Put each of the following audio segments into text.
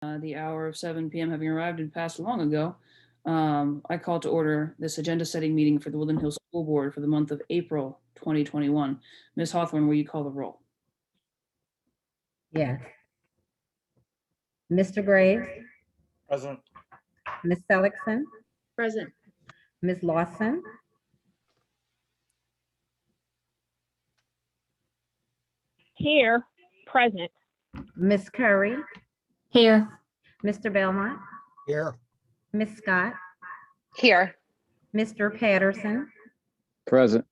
The hour of 7 p.m. having arrived and passed long ago, I call to order this agenda-setting meeting for the Woodland Hills School Board for the month of April 2021. Ms. Hawthorne, will you call the roll? Yes. Mr. Graves, Present. Ms. Seligson, Present. Ms. Lawson, Here. Present. Ms. Curry, Here. Mr. Belmont, Here. Ms. Scott, Here. Mr. Patterson, Present.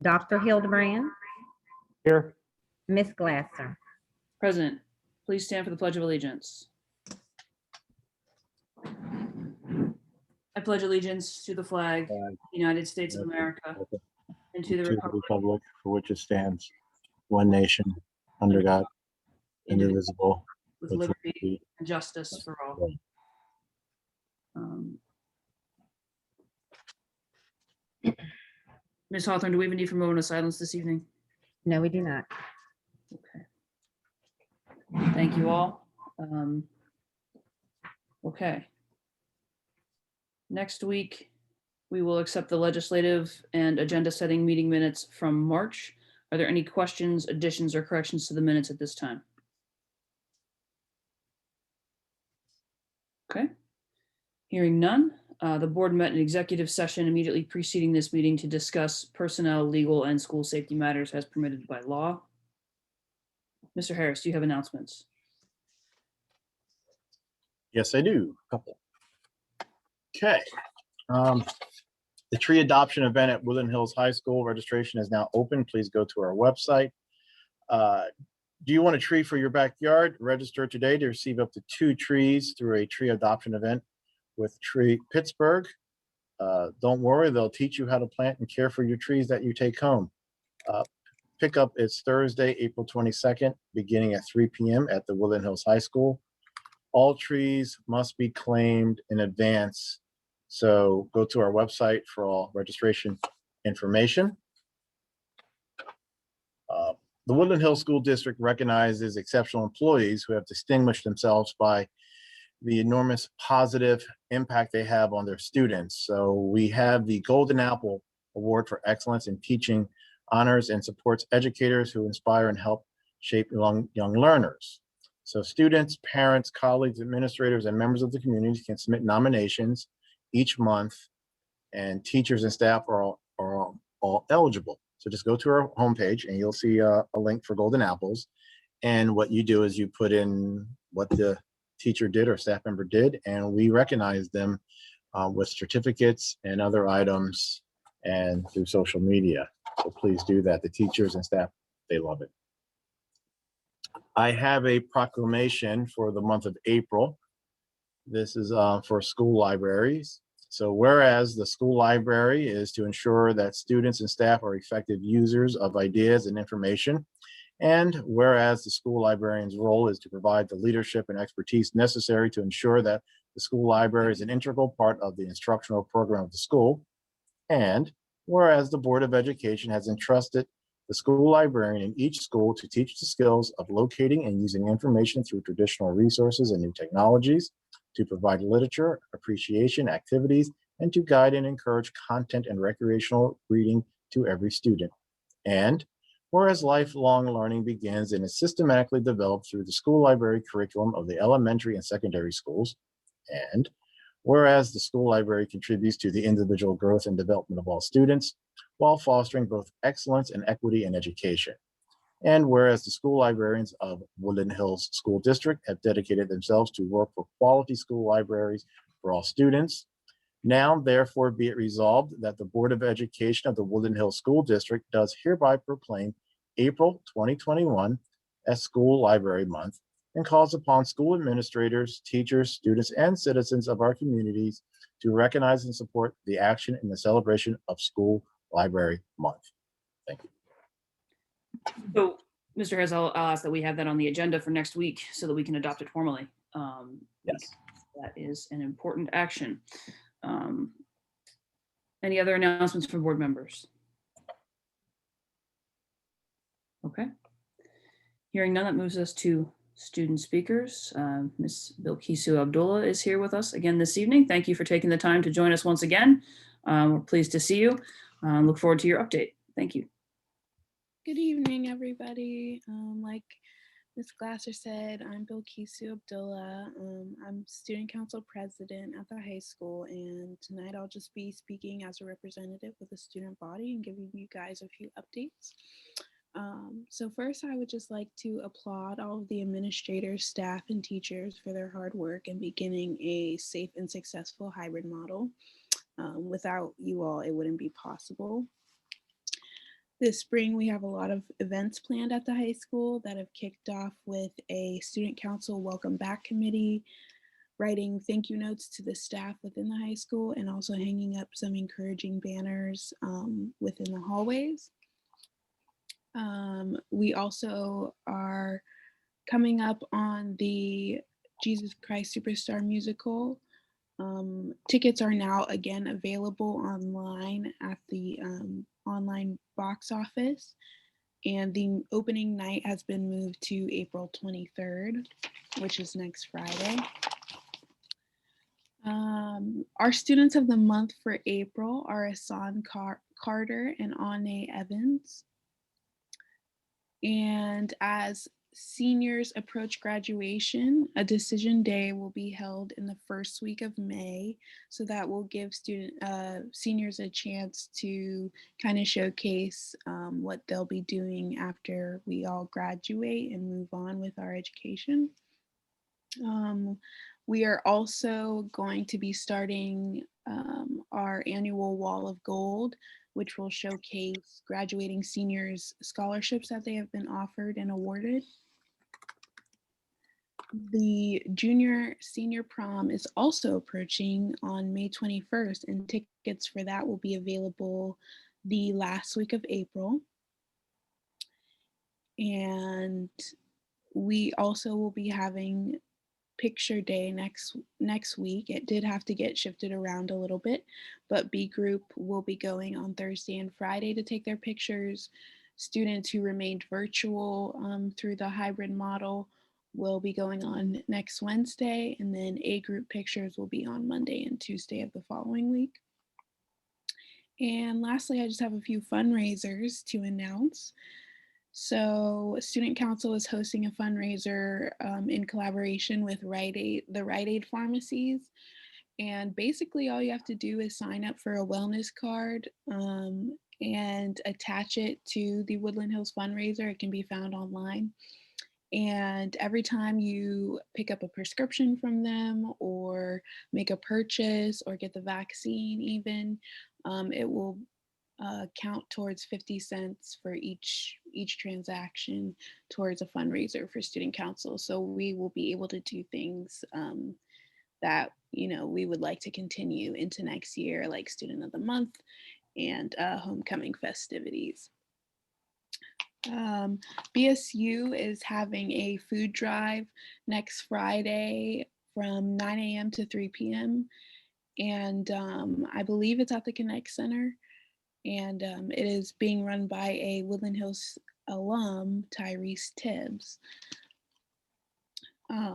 Dr. Hildebrand, Here. Ms. Glasser. President, please stand for the Pledge of Allegiance. I pledge allegiance to the flag of Flag. the United States of America and to the To the republic republic for which it stands, one nation, under God, indivisible, with with liberty liberty and justice for all. and justice Ms. Hawthorne, do we have a need for a moment of silence this evening? No, we do not. Okay. Thank you all. Okay. Next week, we will accept the legislative and agenda-setting meeting minutes from March. Are there any questions, additions, or corrections to the minutes at this time? Okay. Hearing none, the board met in executive session immediately preceding this meeting to discuss personnel, legal, and school safety matters as permitted by law. Mr. Harris, do you have announcements? Yes, I do. Couple. Okay. The tree adoption event at Woodland Hills High School registration is now open. Please go to our website. Do you want a tree for your backyard? Register today to receive up to 2 trees through a tree adoption event with Tree Pittsburgh. Don't worry, they'll teach you how to plant and care for your trees that you take home. Pickup is Thursday, April 22nd, beginning at 3 p.m. at the Woodland Hills High School. All trees must be claimed in advance. So go to our website for all registration information. The Woodland Hills School District recognizes exceptional employees who have distinguished themselves by the enormous positive impact they have on their students. So we have the Golden Apple Award for Excellence in Teaching honors and supports educators who inspire and help shape young learners. So students, parents, colleagues, administrators, and members of the community can submit nominations each month, and teachers and staff are all eligible. So just go to our homepage and you'll see a link for Golden Apples. And what you do is you put in what the teacher did or staff member did, and we recognize them with certificates and other items and through social media. So please do that. The teachers and staff, they love it. I have a proclamation for the month of April. This is for school libraries. So whereas the school library is to ensure that students and staff are effective users of ideas and information, and whereas the school librarian's role is to provide the leadership and expertise necessary to ensure that the school library is an integral part of the instructional program of the school, and whereas the Board of Education has entrusted the school librarian in each school to teach the skills of locating and using information through traditional resources and new technologies, to provide literature, appreciation activities, and to guide and encourage content and recreational reading to every student. And whereas lifelong learning begins and is systematically developed through the school library curriculum of the elementary and secondary schools, and whereas the school library contributes to the individual growth and development of all students while fostering both excellence and equity in education. And whereas the school librarians of Woodland Hills School District have dedicated themselves to work for quality school libraries for all students, now therefore be it resolved that the Board of Education of the Woodland Hills School District does hereby proclaim April 2021 as School Library Month and calls upon school administrators, teachers, students, and citizens of our communities to recognize and support the action in the celebration of School Library Month. Thank you. So, Mr. Harris, I'll ask that we have that on the agenda for next week so that we can adopt it formally. Yes. That is an important action. Any other announcements from board members? Okay. Hearing none, that moves us to student speakers. Ms. Bilkisu Abdullah is here with us again this evening. Thank you for taking the time to join us once again. We're pleased to see you. Look forward to your update. Thank you. Good evening, everybody. Like Ms. Glasser said, I'm Bilkisu Abdullah. I'm student council president at the high school, and tonight I'll just be speaking as a representative of the student body and giving you guys a few updates. So first, I would just like to applaud all of the administrators, staff, and teachers for their hard work in beginning a safe and successful hybrid model. Without you all, it wouldn't be possible. This spring, we have a lot of events planned at the high school that have kicked off with a student council welcome back committee, writing thank you notes to the staff within the high school, and also hanging up some encouraging banners within the hallways. We also are coming up on the Jesus Christ Superstar musical. Tickets are now again available online at the online box office, and the opening night has been moved to April 23rd, which is next Friday. Our students of the month for April are Asan Carter and Ane Evans. And as seniors approach graduation, a decision day will be held in the first week of May. So that will give seniors a chance to kind of showcase what they'll be doing after we all graduate and move on with our education. We are also going to be starting our annual Wall of Gold, which will showcase graduating seniors' scholarships that they have been offered and awarded. The junior senior prom is also approaching on May 21st, and tickets for that will be available the last week of April. And we also will be having picture day next week. It did have to get shifted around a little bit, but B group will be going on Thursday and Friday to take their pictures. Students who remained virtual through the hybrid model will be going on next Wednesday, and then A group pictures will be on Monday and Tuesday of the following week. And lastly, I just have a few fundraisers to announce. So Student Council is hosting a fundraiser in collaboration with the Rite Aid pharmacies. And basically all you have to do is sign up for a wellness card and attach it to the Woodland Hills fundraiser. It can be found online. And every time you pick up a prescription from them or make a purchase or get the vaccine even, it will count towards 50 cents for each transaction towards a fundraiser for Student Council. So we will be able to do things that we would like to continue into next year, like Student of the Month and homecoming festivities. BSU is having a food drive next Friday from 9 a.m. to 3 p.m. And I believe it's at the Connect Center. And it is being run by a Woodland Hills alum, Tyrese Tibbs.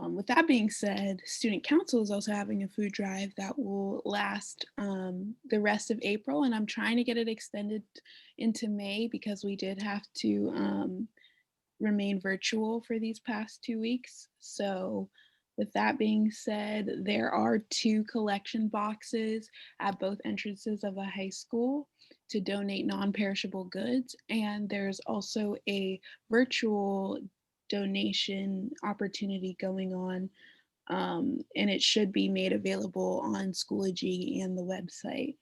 With that being said, Student Council is also having a food drive that will last the rest of April, and I'm trying to get it extended into May because we did have to remain virtual for these past 2 weeks. So with that being said, there are 2 collection boxes at both entrances of the high school to donate non-perishable goods, and there's also a virtual donation opportunity going on, and it should be made available on Schoology and the website.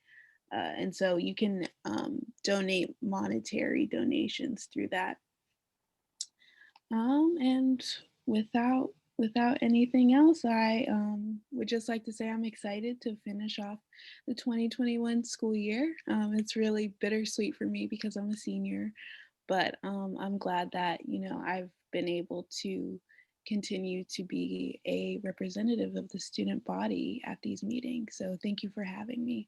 And so you can donate monetary donations through that. And without anything else, I would just like to say I'm excited to finish off the 2021 school year. It's really bittersweet for me because I'm a senior, but I'm glad that, I've been able to continue to be a representative of the student body at these meetings. So thank you for having me.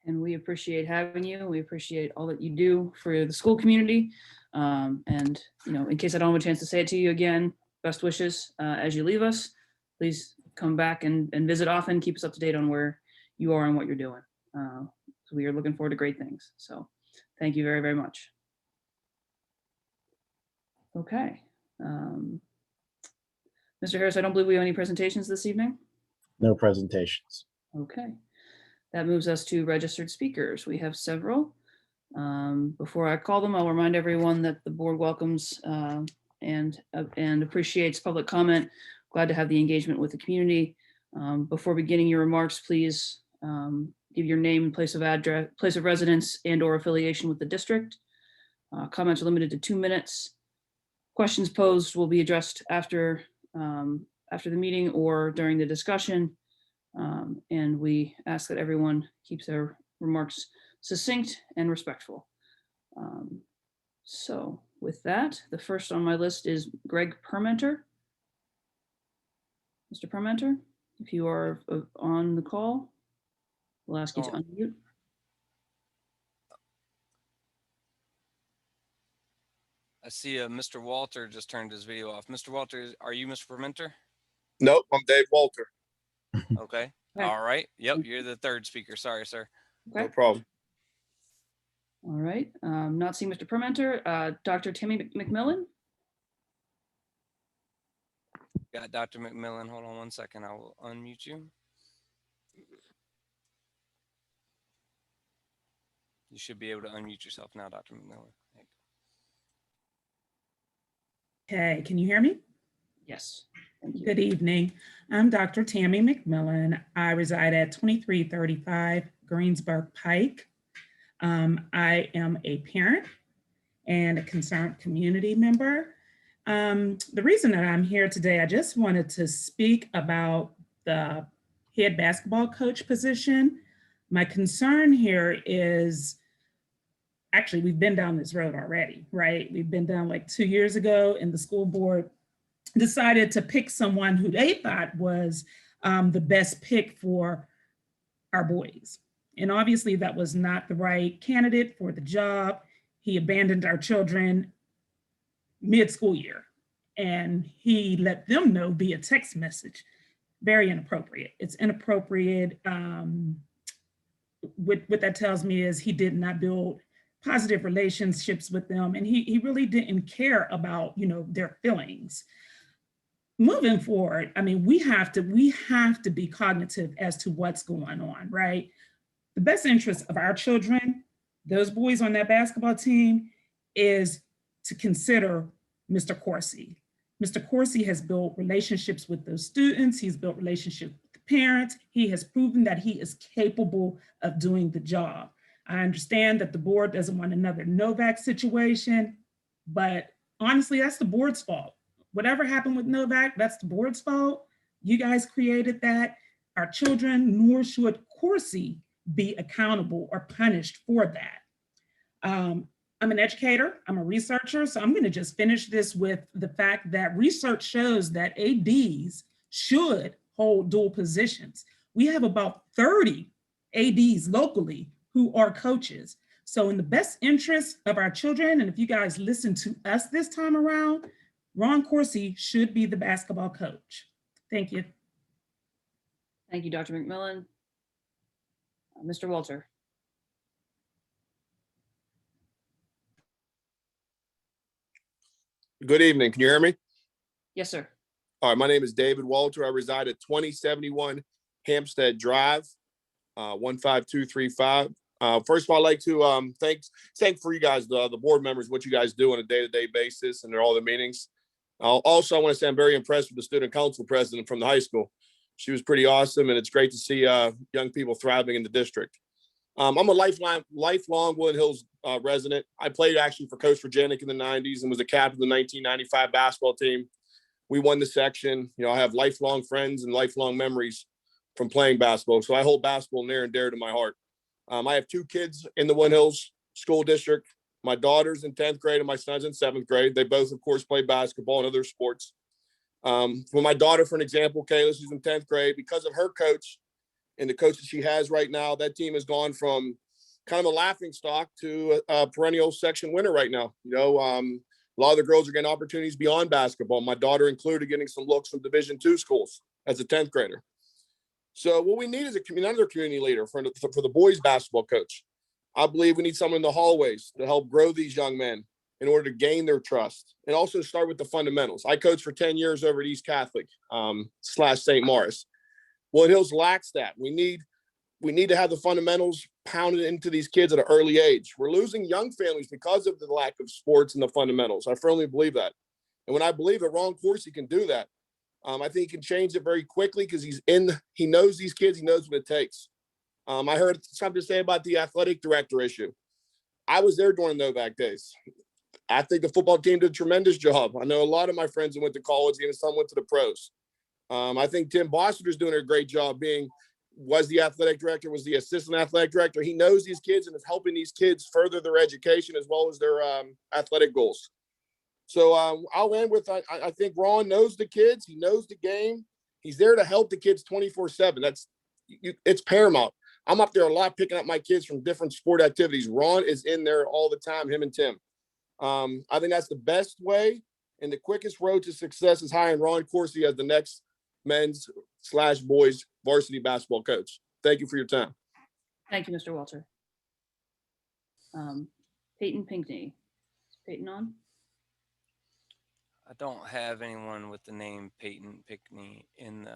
And we appreciate having you. We appreciate all that you do for the school community. And, in case I don't have a chance to say it to you again, best wishes as you leave us. Please come back and visit often. Keep us up to date on where you are and what you're doing. So we are looking forward to great things. So thank you very, very much. Okay. Mr. Harris, I don't believe we have any presentations this evening. No presentations. Okay. That moves us to registered speakers. We have several. Before I call them, I'll remind everyone that the board welcomes and appreciates public comment. Glad to have the engagement with the community. Before beginning your remarks, please give your name, place of address, place of residence, and/or affiliation with the district. Comments are limited to 2 minutes. Questions posed will be addressed after the meeting or during the discussion. And we ask that everyone keeps their remarks succinct and respectful. So with that, the first on my list is Greg Permenter. Mr. Permenter, if you are on the call, we'll ask you to unmute. I see Mr. Walter just turned his video off. Mr. Walter, are you Mr. Permenter? Nope, I'm Dave Walter. Okay. Okay. All right. Yep, you're the third speaker. Sorry, sir. No Okay. problem. All right. Not seeing Mr. Permenter. Dr. Tammy McMillan. Got Dr. McMillan. Hold on 1 second. I will unmute you. You should be able to unmute yourself now, Dr. McMillan. Okay, can you hear me? Yes. Thank you. Good evening. I'm Dr. Tammy McMillan. I reside at 2335 Greensburg Pike. I am a parent and a concerned community member. The reason that I'm here today, I just wanted to speak about the head basketball coach position. My concern here is, actually, we've been down this road already, right? We've been down like 2 years ago, and the school board decided to pick someone who they thought was the best pick for our boys. And obviously that was not the right candidate for the job. He abandoned our children mid-school year, and he let them know via text message. Very inappropriate. It's inappropriate. What that tells me is he did not build positive relationships with them, and he really didn't care about, their feelings. Moving forward, I mean, we have to be cognitive as to what's going on, right? The best interest of our children, those boys on that basketball team, is to consider Mr. Corsi. Mr. Corsi has built relationships with those students. He's built relationships with the parents. He has proven that he is capable of doing the job. I understand that the board doesn't want another Novak situation, but honestly, that's the board's fault. Whatever happened with Novak, that's the board's fault. You guys created that. Our children, nor should Corsi be accountable or punished for that. I'm an educator, I'm a researcher, so I'm going to just finish this with the fact that research shows that ADs should hold dual positions. We have about 30 ADs locally who are coaches. So in the best interest of our children, and if you guys listen to us this time around, Ron Corsi should be the basketball coach. Thank you. Thank you, Dr. McMillan. Mr. Walter. Good evening. Can you hear me? Yes, sir. All right. My name is David Walter. I reside at 2071 Hampstead Drive, 15235. First of all, I'd like to thank for you guys, the board members, what you guys do on a day-to-day basis and all the meetings. Also, I want to say I'm very impressed with the student council president from the high school. She was pretty awesome, and it's great to see young people thriving in the district. I'm a lifelong Woodland Hills resident. I played actually for Coach Virginia in the 90s and was a captain of the 1995 basketball team. We won the section. I have lifelong friends and lifelong memories from playing basketball. So I hold basketball near and dear to my heart. I have 2 kids in the Woodland Hills School District. My daughter's in 10th grade and my son's in 7th grade. They both, of course, play basketball and other sports. For my daughter, for an example, Kayla, she's in 10th grade. Because of her coach and the coach that she has right now, that team has gone from kind of a laughing stock to a perennial section winner right now. A lot of the girls are getting opportunities beyond basketball. My daughter included, getting some looks from Division II schools as a 10th grader. So what we need is another community leader for the boys basketball coach. I believe we need someone in the hallways to help grow these young men in order to gain their trust, and also start with the fundamentals. I coached for 10 years over at East Catholic / St. Morris. Wood Hills lacks that. We need to have the fundamentals pounded into these kids at an early age. We're losing young families because of the lack of sports and the fundamentals. I firmly believe that. And when I believe that Ron Coursey can do that, I think he can change it very quickly because he knows these kids, he knows what it takes. I heard something to say about the athletic director issue. I was there during Novak days. I think the football team did a tremendous job. I know a lot of my friends that went to college, and some went to the pros. I think Tim Bossiter's doing a great job was the athletic director, was the assistant athletic director. He knows these kids and is helping these kids further their education as well as their athletic goals. So I'll end with, I think Ron knows the kids. He knows the game. He's there to help the kids 24/7. It's paramount. I'm up there a lot picking up my kids from different sport activities. Ron is in there all the time, him and Tim. I think that's the best way and the quickest road to success is hiring Ron Coursey as the next men's/boys varsity basketball coach. Thank you for your time. Thank you, Mr. Walter. Peyton Pinkney. Is Peyton on? I don't have anyone with the name Peyton Pickney in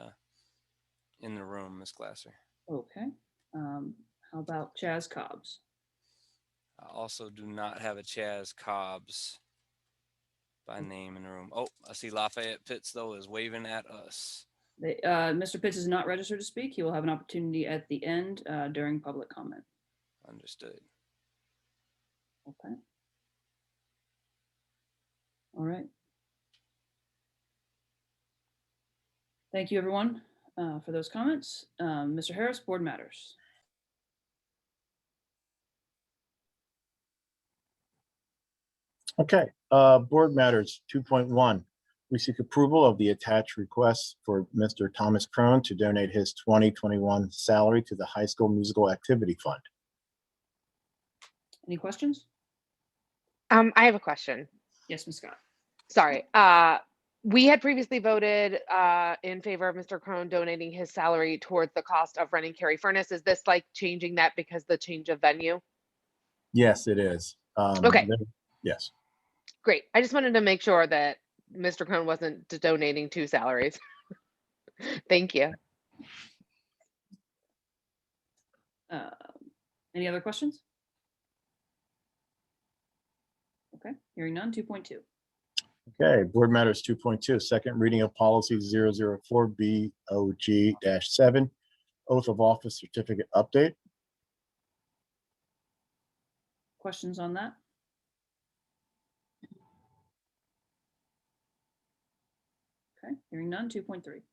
the room, Ms. Glasser. Okay. How about Chaz Cobbs? I also do not have a Chaz Cobbs by name in the room. Oh, I see Lafayette Pitts, though, is waving at us. Mr. Pitts is not registered to speak. He will have an opportunity at the end during public comment. Understood. Okay. All right. Thank you, everyone, for those comments. Mr. Harris, board matters. Okay, board matters 2.1. We seek approval of the attached request for Mr. Thomas Crone to donate his 2021 salary to the High School Musical Activity Fund. Any questions? I have a question. Yes, Ms. Scott. Sorry. We had previously voted in favor of Mr. Crone donating his salary towards the cost of running Carey Furnace. Is this like changing that because the change of venue? Yes, it is. Okay. Yes. Great. I just wanted to make sure that Mr. Crone wasn't donating two salaries. Thank you. Any other questions? Okay, hearing none. 2.2. Okay, board matters 2.2, second reading of policy 004 BOG-7, oath of office certificate update. Questions on that? Okay, hearing none. 2.3.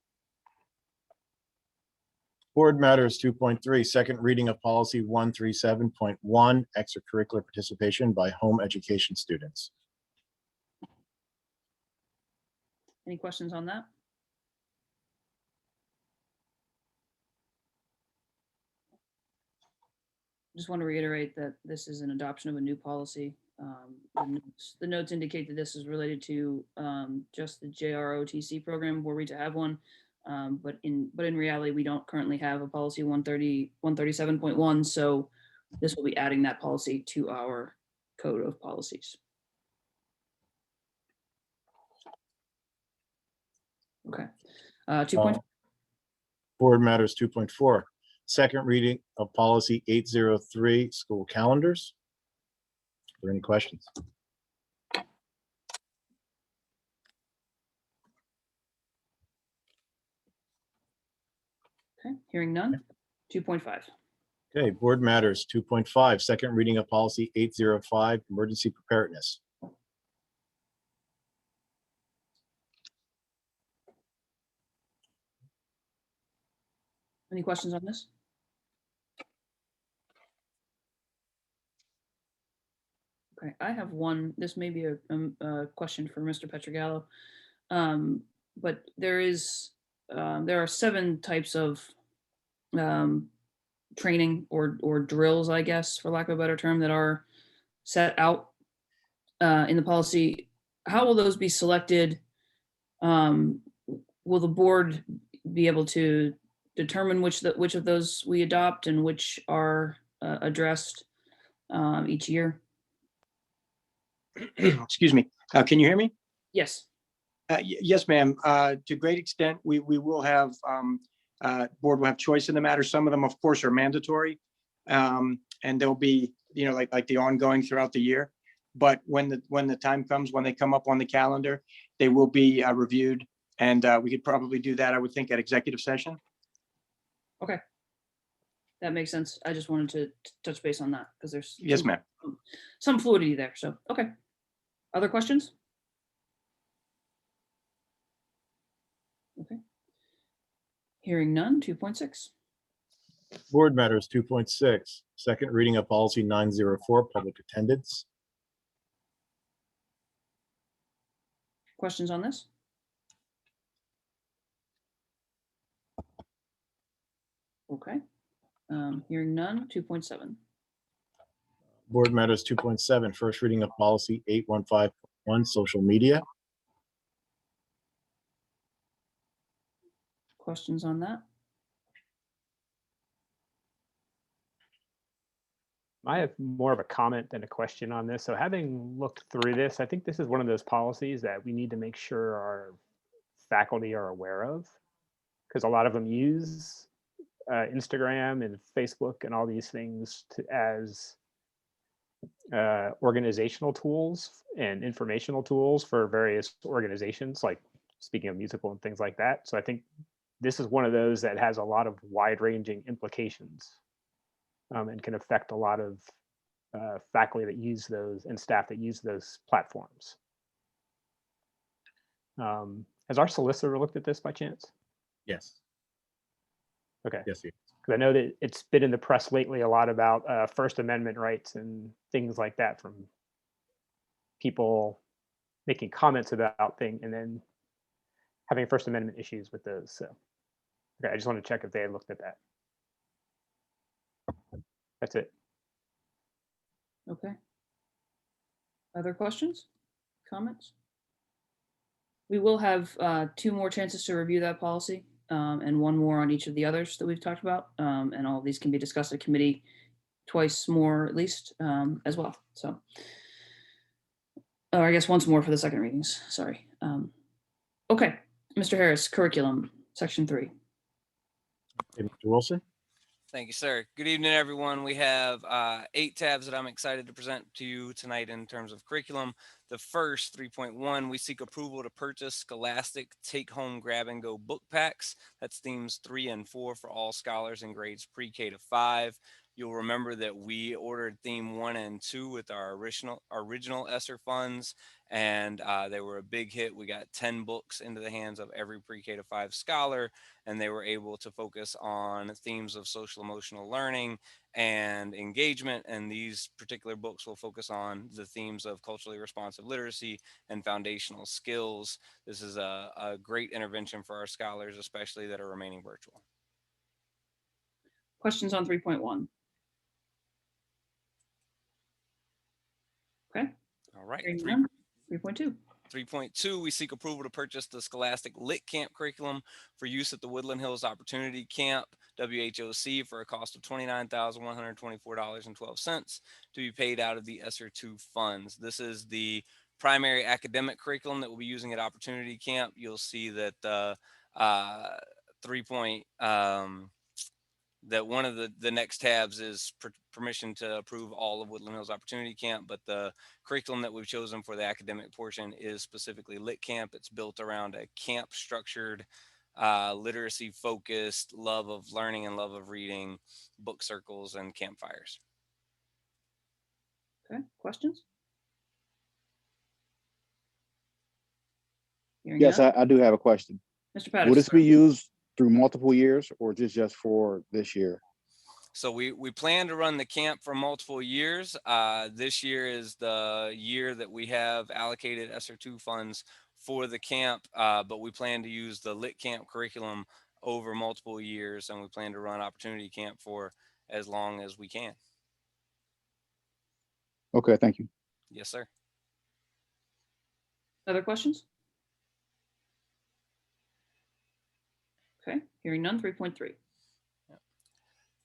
Board matters 2.3, second reading of policy 137.1, extracurricular participation by home education students. Any questions on that? Just want to reiterate that this is an adoption of a new policy. The notes indicate that this is related to just the JROTC program were we to have one. But in reality, we don't currently have a policy 137.1. So this will be adding that policy to our code of policies. Okay. 2. Board matters 2.4, second reading of policy 803, school calendars. Are there any questions? Okay, hearing none. 2.5. Okay, board matters 2.5, second reading of policy 805, emergency preparedness. Any questions on this? Okay, I have one. This may be a question for Mr. Petrogallo, but there are 7 types of training or drills, I guess, for lack of a better term, that are set out in the policy. how will those be selected? Will the board be able to determine which of those we adopt and which are addressed each year? Excuse me. Can you hear me? Yes. Yes, ma'am. To a great extent, we will have, board will have choice in the matter. Some of them, of course, are mandatory. And they'll be, like the ongoing throughout the year. But when the time comes, when they come up on the calendar, they will be reviewed. And we could probably do that, I would think, at executive session. Okay. That makes sense. I just wanted to touch base on that because there's Yes, ma'am. some fluidity there. So, okay. Other questions? Okay. Hearing none, 2.6. Board Matters 2.6, second reading of policy 904, public attendance. Questions on this? Okay. Hearing none, 2.7. Board Matters 2.7, first reading of policy 8151, social media. Questions on that? I have more of a comment than a question on this. So having looked through this, I think this is one of those policies that we need to make sure our faculty are aware of, because a lot of them use Instagram and Facebook and all these things as organizational tools and informational tools for various organizations, like speaking of musical and things like that. So I think this is one of those that has a lot of wide-ranging implications and can affect a lot of faculty that use those and staff that use those platforms. Has our solicitor looked at this by chance? Yes. Okay. Yes, yes. Because I know that it's been in the press lately a lot about First Amendment rights and things like that from people making comments about things and then having First Amendment issues with those. So, okay, I just want to check if they had looked at that. That's it. Okay. Other questions, comments? We will have 2 more chances to review that policy and 1 more on each of the others that we've talked about. And all of these can be discussed at committee twice more at least as well. So, or I guess once more for the second readings, sorry. Okay, Mr. Harris, curriculum, section 3. Okay, Mr. Wilson. Thank you, sir. Good evening, everyone. We have 8 tabs that I'm excited to present to you tonight in terms of curriculum. The first, 3.1, we seek approval to purchase Scholastic Take-Home Grab-and-Go book packs. That's themes 3 and 4 for all scholars in grades pre-K to 5. You'll remember that we ordered theme 1 and 2 with our original ESSER funds, and they were a big hit. We got 10 books into the hands of every pre-K to 5 scholar, and they were able to focus on themes of social emotional learning and engagement. And these particular books will focus on the themes of culturally responsive literacy and foundational skills. This is a great intervention for our scholars, especially that are remaining virtual. Questions on 3.1? Okay. All right. 3.2. 3.2, we seek approval to purchase the Scholastic Lit Camp curriculum for use at the Woodland Hills Opportunity Camp, WHOC, for a cost of $29,124.12 to be paid out of the ESSER 2 funds. This is the primary academic curriculum that we'll be using at Opportunity Camp. You'll see that that one of the next tabs is permission to approve all of Woodland Hills Opportunity Camp, but the curriculum that we've chosen for the academic portion is specifically Lit Camp. It's built around a camp structured, literacy focused love of learning and love of reading, book circles and campfires. Okay, questions? Hearing Yes, none. I do have a question. Mr. Patterson. Will this be used through multiple years or just for this year? So we plan to run the camp for multiple years. This year is the year that we have allocated ESSER 2 funds for the camp, but we plan to use the Lit Camp curriculum over multiple years, and we plan to run Opportunity Camp for as long as we can. Okay, thank you. Yes, sir. Other questions? Okay, hearing none. 3.3.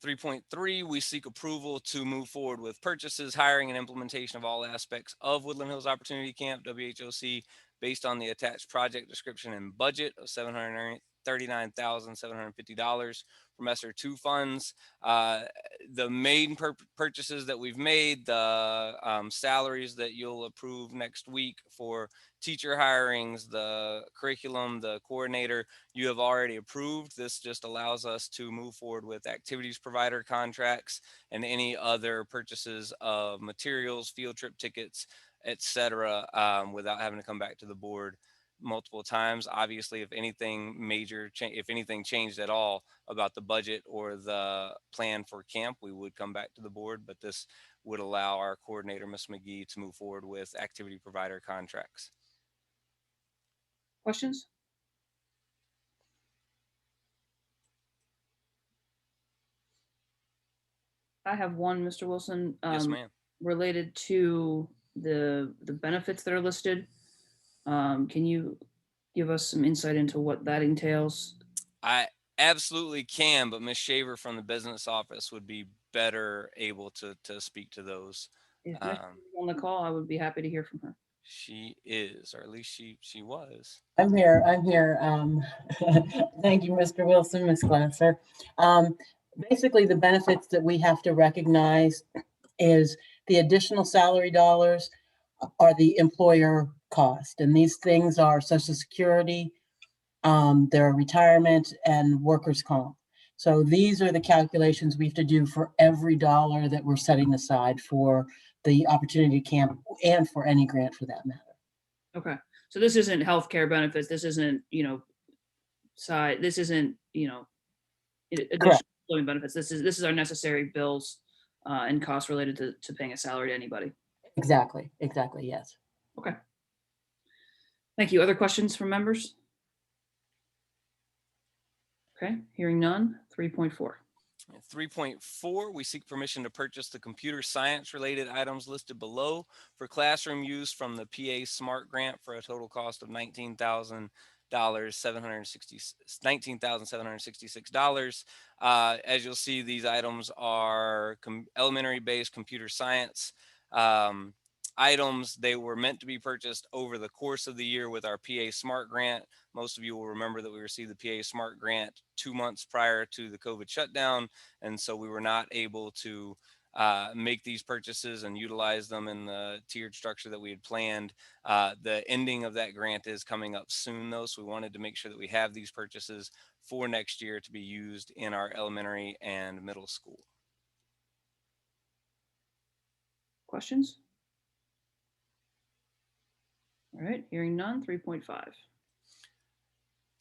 3.3, we seek approval to move forward with purchases, hiring, and implementation of all aspects of Woodland Hills Opportunity Camp, WHOC, based on the attached project description and budget of $739,750 from ESSER 2 funds. The main purchases that we've made, the salaries that you'll approve next week for teacher hirings, the curriculum, the coordinator, you have already approved. This just allows us to move forward with activities provider contracts and any other purchases of materials, field trip tickets, etc., without having to come back to the board multiple times. Obviously, if anything major, if anything changed at all about the budget or the plan for camp, we would come back to the board, but this would allow our coordinator, Ms. McGee, to move forward with activity provider contracts. Questions? I have one, Mr. Wilson. Yes, ma'am. Related to the benefits that are listed. Can you give us some insight into what that entails? I absolutely can, but Ms. Shaver from the business office would be better able to speak to those. If Ms. on the call, I would be happy to hear from her. She is, or at least she was. I'm here. Thank you, Mr. Wilson, Ms. Glasser. Basically, the benefits that we have to recognize is the additional salary dollars are the employer cost. And these things are Social Security, their retirement, and workers' comp. So these are the calculations we have to do for every dollar that we're setting aside for the Opportunity Camp and for any grant for that matter. Okay, so this isn't healthcare benefits. This isn't, this isn't, additional employment benefits. This is our necessary bills and costs related to paying a salary to anybody. Exactly, yes. Okay. Thank you. Other questions from members? Okay, hearing none. 3.4. 3.4, we seek permission to purchase the computer science related items listed below for classroom use from the PA Smart Grant for a total cost of $19,766. As you'll see, these items are elementary based computer science items. They were meant to be purchased over the course of the year with our PA Smart Grant. Most of you will remember that we received the PA Smart Grant 2 months prior to the COVID shutdown. And so we were not able to make these purchases and utilize them in the tiered structure that we had planned. The ending of that grant is coming up soon though. So we wanted to make sure that we have these purchases for next year to be used in our elementary and middle school. Questions? All right, hearing none. 3.5.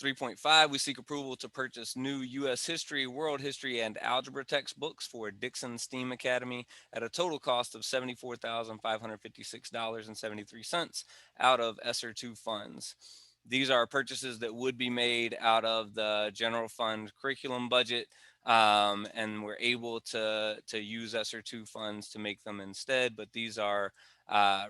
3.5, we seek approval to purchase new U.S. history, world history, and algebra textbooks for Dixon STEAM Academy at a total cost of $74,556.73 out of ESSER 2 funds. These are purchases that would be made out of the general fund curriculum budget, and we're able to use ESSER 2 funds to make them instead, but these are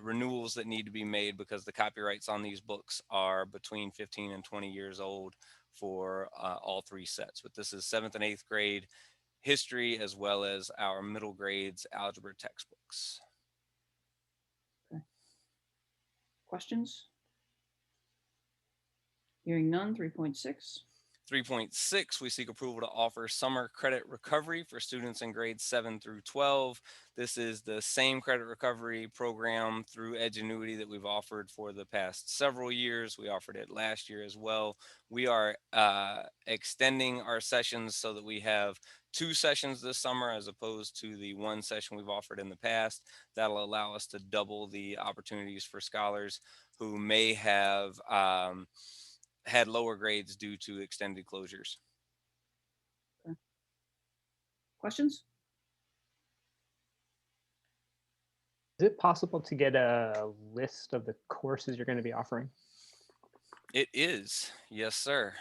renewals that need to be made because the copyrights on these books are between 15 and 20 years old for all three sets. But this is 7th and 8th grade history as well as our middle grades algebra textbooks. Okay. Questions? Hearing none. 3.6. 3.6, we seek approval to offer summer credit recovery for students in grades 7 through 12. This is the same credit recovery program through Edgenuity that we've offered for the past several years. We offered it last year as well. We are extending our sessions so that we have 2 sessions this summer as opposed to the 1 session we've offered in the past. That'll allow us to double the opportunities for scholars who may have had lower grades due to extended closures. Okay. Questions? Is it possible to get a list of the courses you're going to be offering? It is. Yes, sir.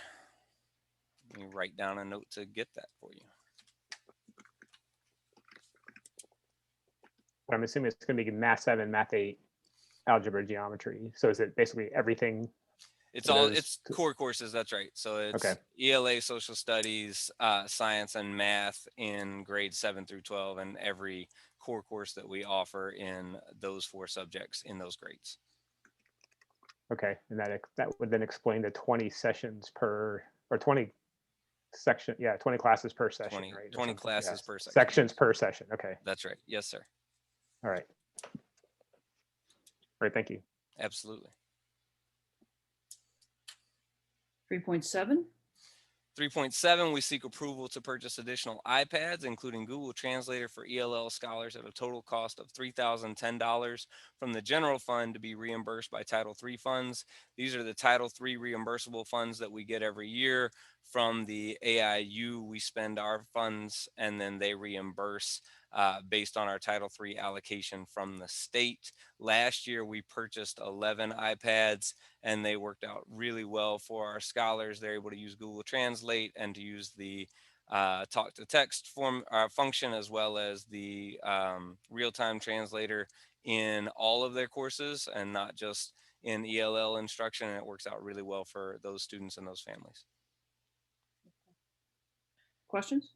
Let me write down a note to get that for you. I'm assuming it's going to be Math 7, Math 8. algebra, geometry. So is it basically everything? It's for all, those it's core courses, that's right. So it's Okay. ELA, social studies, science and math in grades 7 through 12, and every core course that we offer in those 4 subjects in those grades. Okay, and that would then explain the 20 sessions per, or 20 section, yeah, 20 classes per session, 20 right? or 20 something, classes yeah. per section. Sections per session, okay, That's right. Yes, sir. all right. All right, thank you. Absolutely. 3.7, 3.7, we seek approval to purchase additional iPads, including Google Translator for ELL scholars at a total cost of $3,010 from the general fund to be reimbursed by Title III funds. These are the Title III reimbursable funds that we get every year from the AIU. We spend our funds and then they reimburse based on our Title III allocation from the state. Last year, we purchased 11 iPads and they worked out really well for our scholars. They're able to use Google Translate and to use the talk to text function, as well as the real-time translator in all of their courses and not just in ELL instruction. And it works out really well for those students and those families. questions?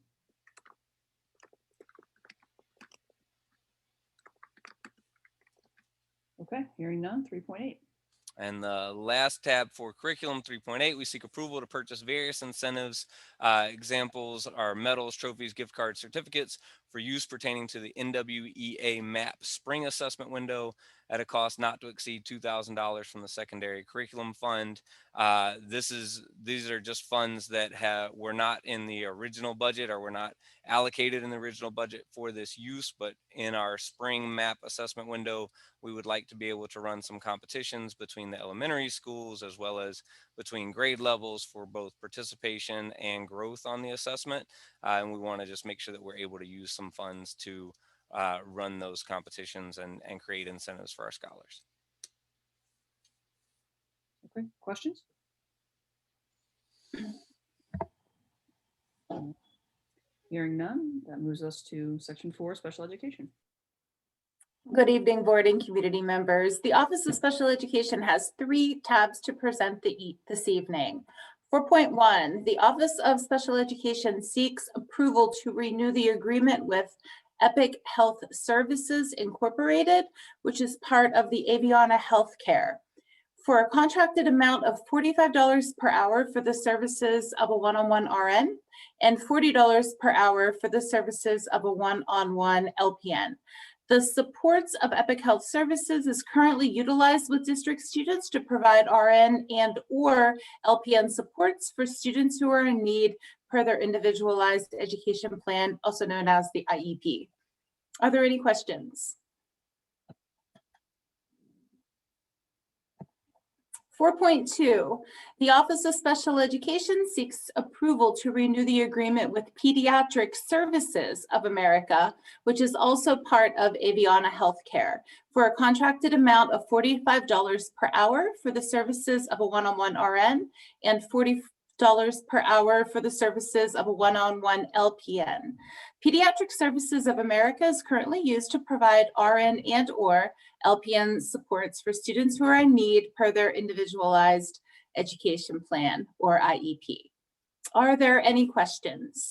Okay, hearing none. 3.8, And the last tab for curriculum 3.8, we seek approval to purchase various incentives. Examples are medals, trophies, gift cards, certificates for use pertaining to the NWEA MAP spring assessment window at a cost not to exceed $2,000 from the secondary curriculum fund. These are just funds that were not in the original budget or were not allocated in the original budget for this use, but in our spring MAP assessment window, we would like to be able to run some competitions between the elementary schools as well as between grade levels for both participation and growth on the assessment. And we want to just make sure that we're able to use some funds to run those competitions and create incentives for our scholars. okay, questions? Hearing none, that moves us to section 4, special education. Good evening, board and community members. The Office of Special Education has 3 tabs to present this evening. 4.1, the Office of Special Education seeks approval to renew the agreement with Epic Health Services Incorporated, which is part of the Aviana Healthcare, for a contracted amount of $45 per hour for the services of a one-on-one RN and $40 per hour for the services of a one-on-one LPN. The supports of Epic Health Services is currently utilized with district students to provide RN and or LPN supports for students who are in need per their individualized education plan, also known as the IEP. Are there any questions? 4.2, the Office of Special Education seeks approval to renew the agreement with Pediatric Services of America, which is also part of Aviana Healthcare, for a contracted amount of $45 per hour for the services of a one-on-one RN and $40 per hour for the services of a one-on-one LPN. Pediatric Services of America is currently used to provide RN and or LPN supports for students who are in need per their individualized education plan or IEP. Are there any questions?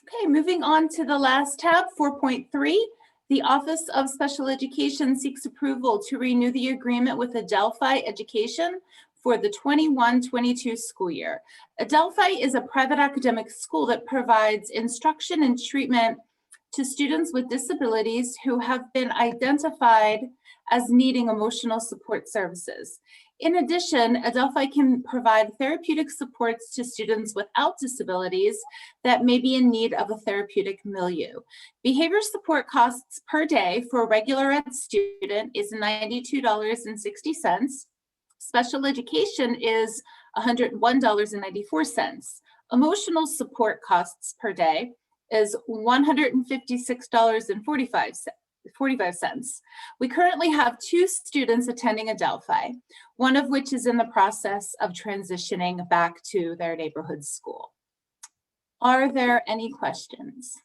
Okay, moving on to the last tab, 4.3. The Office of Special Education seeks approval to renew the agreement with Adelphi Education for the 21-22 school year. Adelphi is a private academic school that provides instruction and treatment to students with disabilities who have been identified as needing emotional support services. In addition, Adelphi can provide therapeutic supports to students without disabilities that may be in need of a therapeutic milieu. Behavior support costs per day for a regular ed student is $92.60. Special education is $101.94. Emotional support costs per day is $156.45. We currently have 2 students attending Adelphi, one of which is in the process of transitioning back to their neighborhood school. Are there any questions?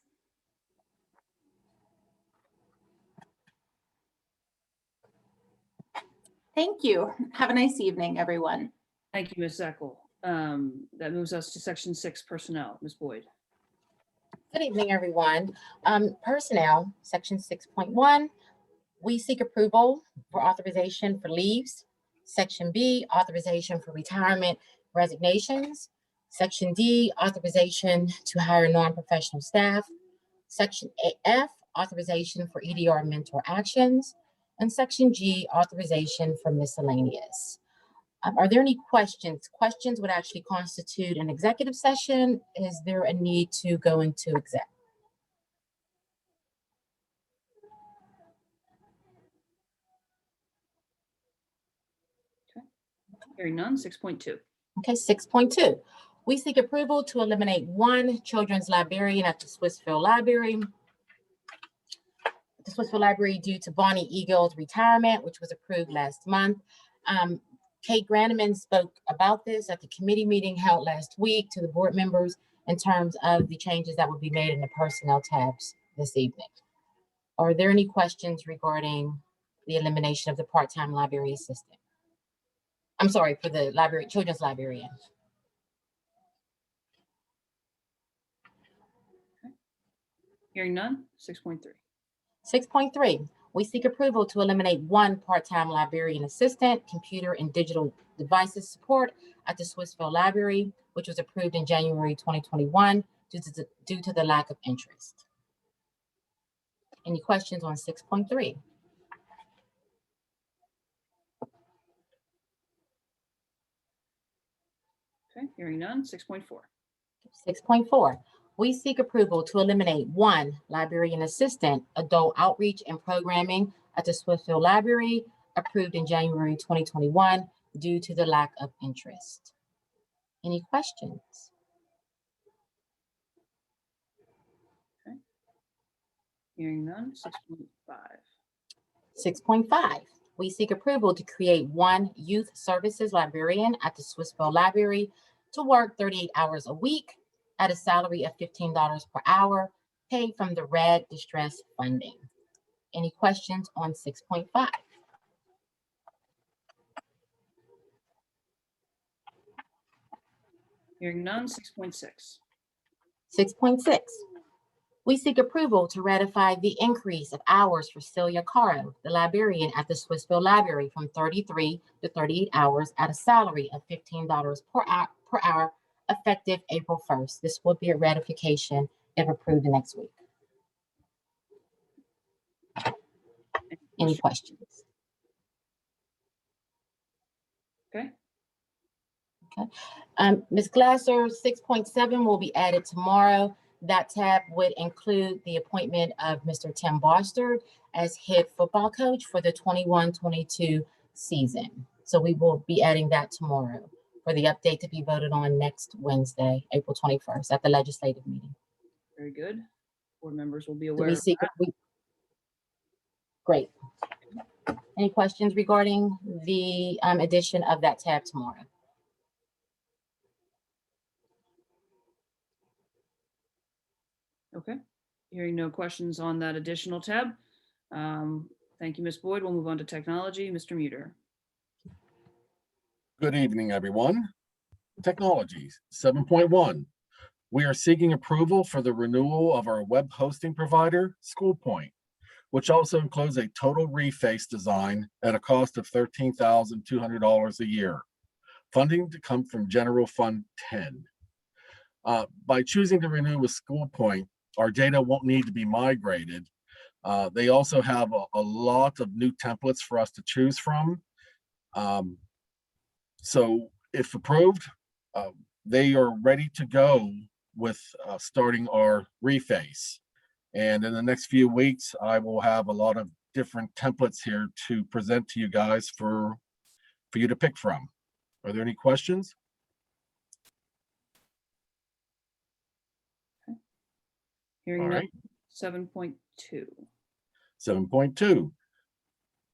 Thank you. Have a nice evening, everyone. Thank you, Ms. Eckel. That moves us to section 6 personnel. Ms. Boyd. Good evening, everyone. Personnel, section 6.1, we seek approval for authorization for leaves. Section B, authorization for retirement resignations. Section D, authorization to hire non-professional staff. Section F, authorization for EDR mentor actions. And section G, authorization for miscellaneous. Are there any questions? Questions would actually constitute an executive session. Is there a need to go into exec? Hearing none. 6.2. Okay, 6.2. We seek approval to eliminate one children's librarian at the Swissville Library. The Swissville Library due to Bonnie Eagle's retirement, which was approved last month. Kate Granneman spoke about this at the committee meeting held last week to the board members in terms of the changes that will be made in the personnel tabs this evening. Are there any questions regarding the elimination of the part-time library assistant? I'm sorry, for the library, children's librarian. Hearing none. 6.3. 6.3, we seek approval to eliminate one part-time librarian assistant, computer and digital devices support at the Swissville Library, which was approved in January 2021 due to the lack of interest. Any questions on 6.3? Okay, hearing none. 6.4. 6.4, we seek approval to eliminate one librarian assistant, adult outreach and programming at the Swissville Library, approved in January 2021 due to the lack of interest. Any questions? Okay. Hearing none. 6.5. 6.5, we seek approval to create one youth services librarian at the Swissville Library to work 38 hours a week at a salary of $15 per hour, paid from the RED distress funding. Any questions on 6.5? Hearing none. 6.6. 6.6, we seek approval to ratify the increase of hours for Celia Caro, the librarian at the Swissville Library, from 33 to 38 hours at a salary of $15 per hour, effective April 1st. This will be a ratification if approved next week. Any questions? Okay. Ms. Glasser, 6.7 will be added tomorrow. That tab would include the appointment of Mr. Tim Bostard as head football coach for the 21-22 season. So we will be adding that tomorrow for the update to be voted on next Wednesday, April 21st at the legislative meeting. Very good. Board members will be Do aware we of seek, that. great. Any questions regarding the addition of that tab tomorrow? Okay. Hearing no questions on that additional tab. Thank you, Ms. Boyd. We'll move on to technology. Mr. Muter. Good evening, everyone. Technologies, 7.1. We are seeking approval for the renewal of our web hosting provider, SchoolPoint, which also includes a total reface design at a cost of $13,200 a year. Funding to come from General Fund 10. By choosing to renew with SchoolPoint, our data won't need to be migrated. They also have a lot of new templates for us to choose from. So if approved, they are ready to go with starting our reface. And in the next few weeks, I will have a lot of different templates here to present to you guys for you to pick from. Are there any questions? Hearing All none. right. 7.2. 7.2.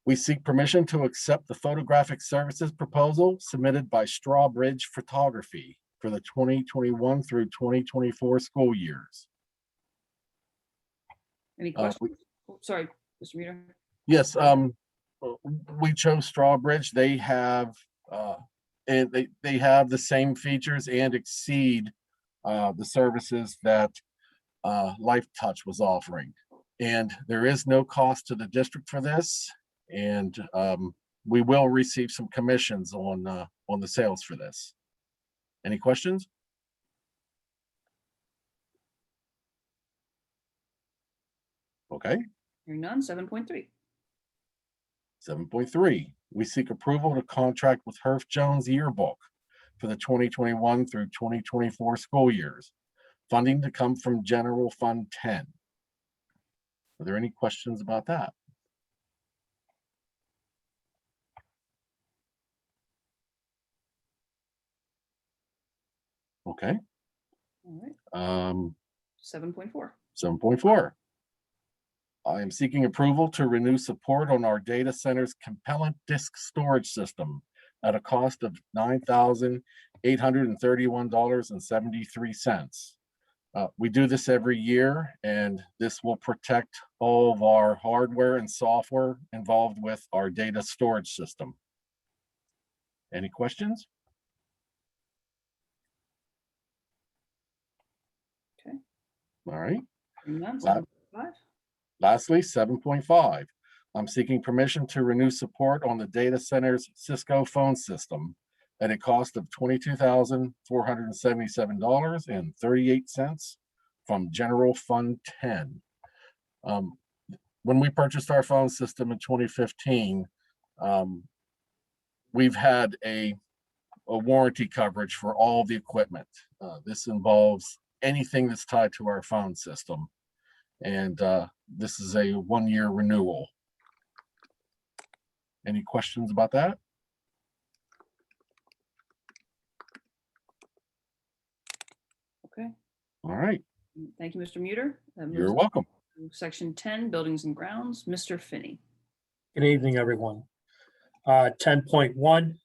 We seek permission to accept the photographic services proposal submitted by Strawbridge Photography for the 2021 through 2024 school years. Any questions? Oh, sorry, Mr. Muter. Yes, we chose Strawbridge. They have, and they have the same features and exceed the services that Life Touch was offering. And there is no cost to the district for this. And we will receive some commissions on the sales for this. Any questions? Okay. Hearing none, 7.3. 7.3, we seek approval to contract with Herff Jones Yearbook for the 2021 through 2024 school years. Funding to come from General Fund 10. Are there any questions about that? Okay. All right, 7.4. 7.4. I am seeking approval to renew support on our data center's compellent disk storage system at a cost of $9,831.73. We do this every year, and this will protect all of our hardware and software involved with our data storage system. Any questions? Okay. All right. Hearing none, La- 7.5. Lastly, 7.5, I'm seeking permission to renew support on the data center's Cisco phone system at a cost of $22,477.38 from General Fund 10. When we purchased our phone system in 2015, we've had a warranty coverage for all the equipment. This involves anything that's tied to our phone system. And this is a 1-year renewal. Any questions about that? Okay, All right, thank you, Mr. Muter. That you're moves welcome. to Section 10, Buildings and Grounds, Mr. Finney. Good evening, everyone. 10.1,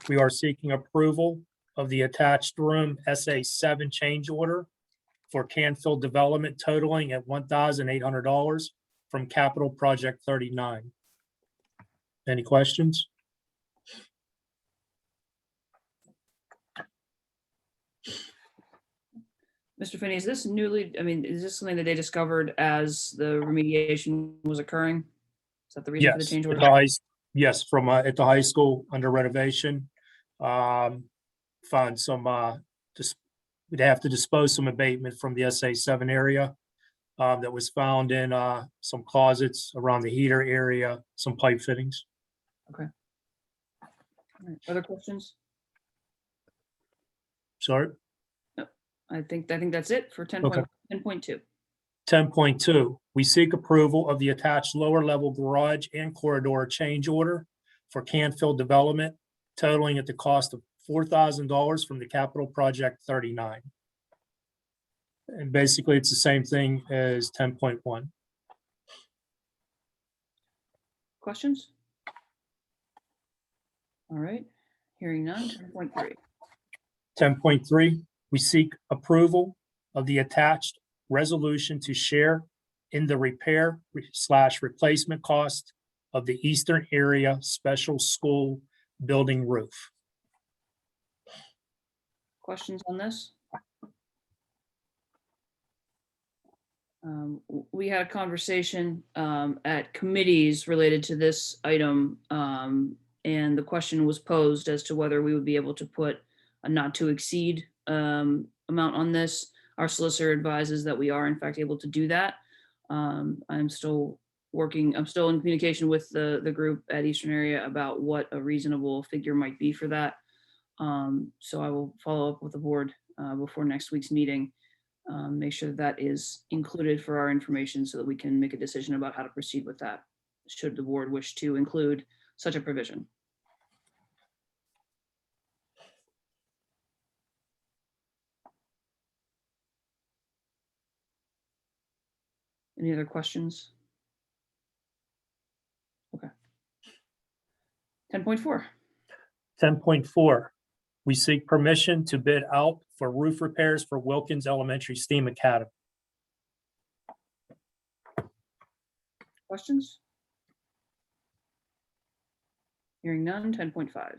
we are seeking approval of the attached room SA7 change order for Canfield Development totaling at $1,800 from Capital Project 39. Any questions? Mr. Finney, is this newly, is this something that they discovered as the remediation was occurring? Is that the reason for the Yes, change at order? the high, yes, from at the high school under renovation. Found some, we'd have to dispose some abatement from the SA7 area that was found in some closets around the heater area, some pipe fittings. Okay. All right, other questions? Sorry. I think that's it for 10.2. Okay. 10.2. 10.2, we seek approval of the attached lower level garage and corridor change order for Canfield Development totaling at the cost of $4,000 from the Capital Project 39. And basically, it's the same thing as 10.1. Questions? All right, hearing none, 10.3. 10.3, we seek approval of the attached resolution to share in the repair / replacement cost of the Eastern Area Special School building roof. Questions on this? We had a conversation at committees related to this item, and the question was posed as to whether we would be able to put a not to exceed amount on this. Our solicitor advises that we are in fact able to do that. I'm still in communication with the group at Eastern Area about what a reasonable figure might be for that. So I will follow up with the board before next week's meeting. Make sure that is included for our information so that we can make a decision about how to proceed with that, should the board wish to include such a provision. Any other questions? Okay. 10.4. 10.4, we seek permission to bid out for roof repairs for Wilkins Elementary STEAM Academy. Questions? Hearing none. 10.5.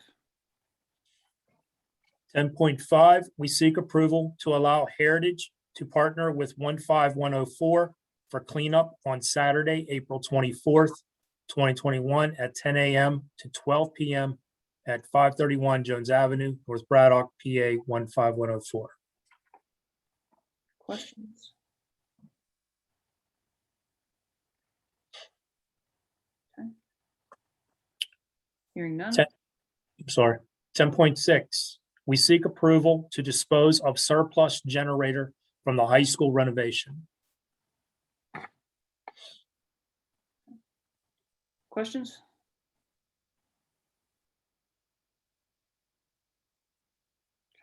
10.5, we seek approval to allow Heritage to partner with 15104 for cleanup on Saturday, April 24th, 2021 at 10 a.m. to 12 p.m. at 531 Jones Avenue, North Braddock, PA 15104. Questions? Okay. Hearing none. I'm sorry. 10.6, we seek approval to dispose of surplus generator from the high school renovation. Questions?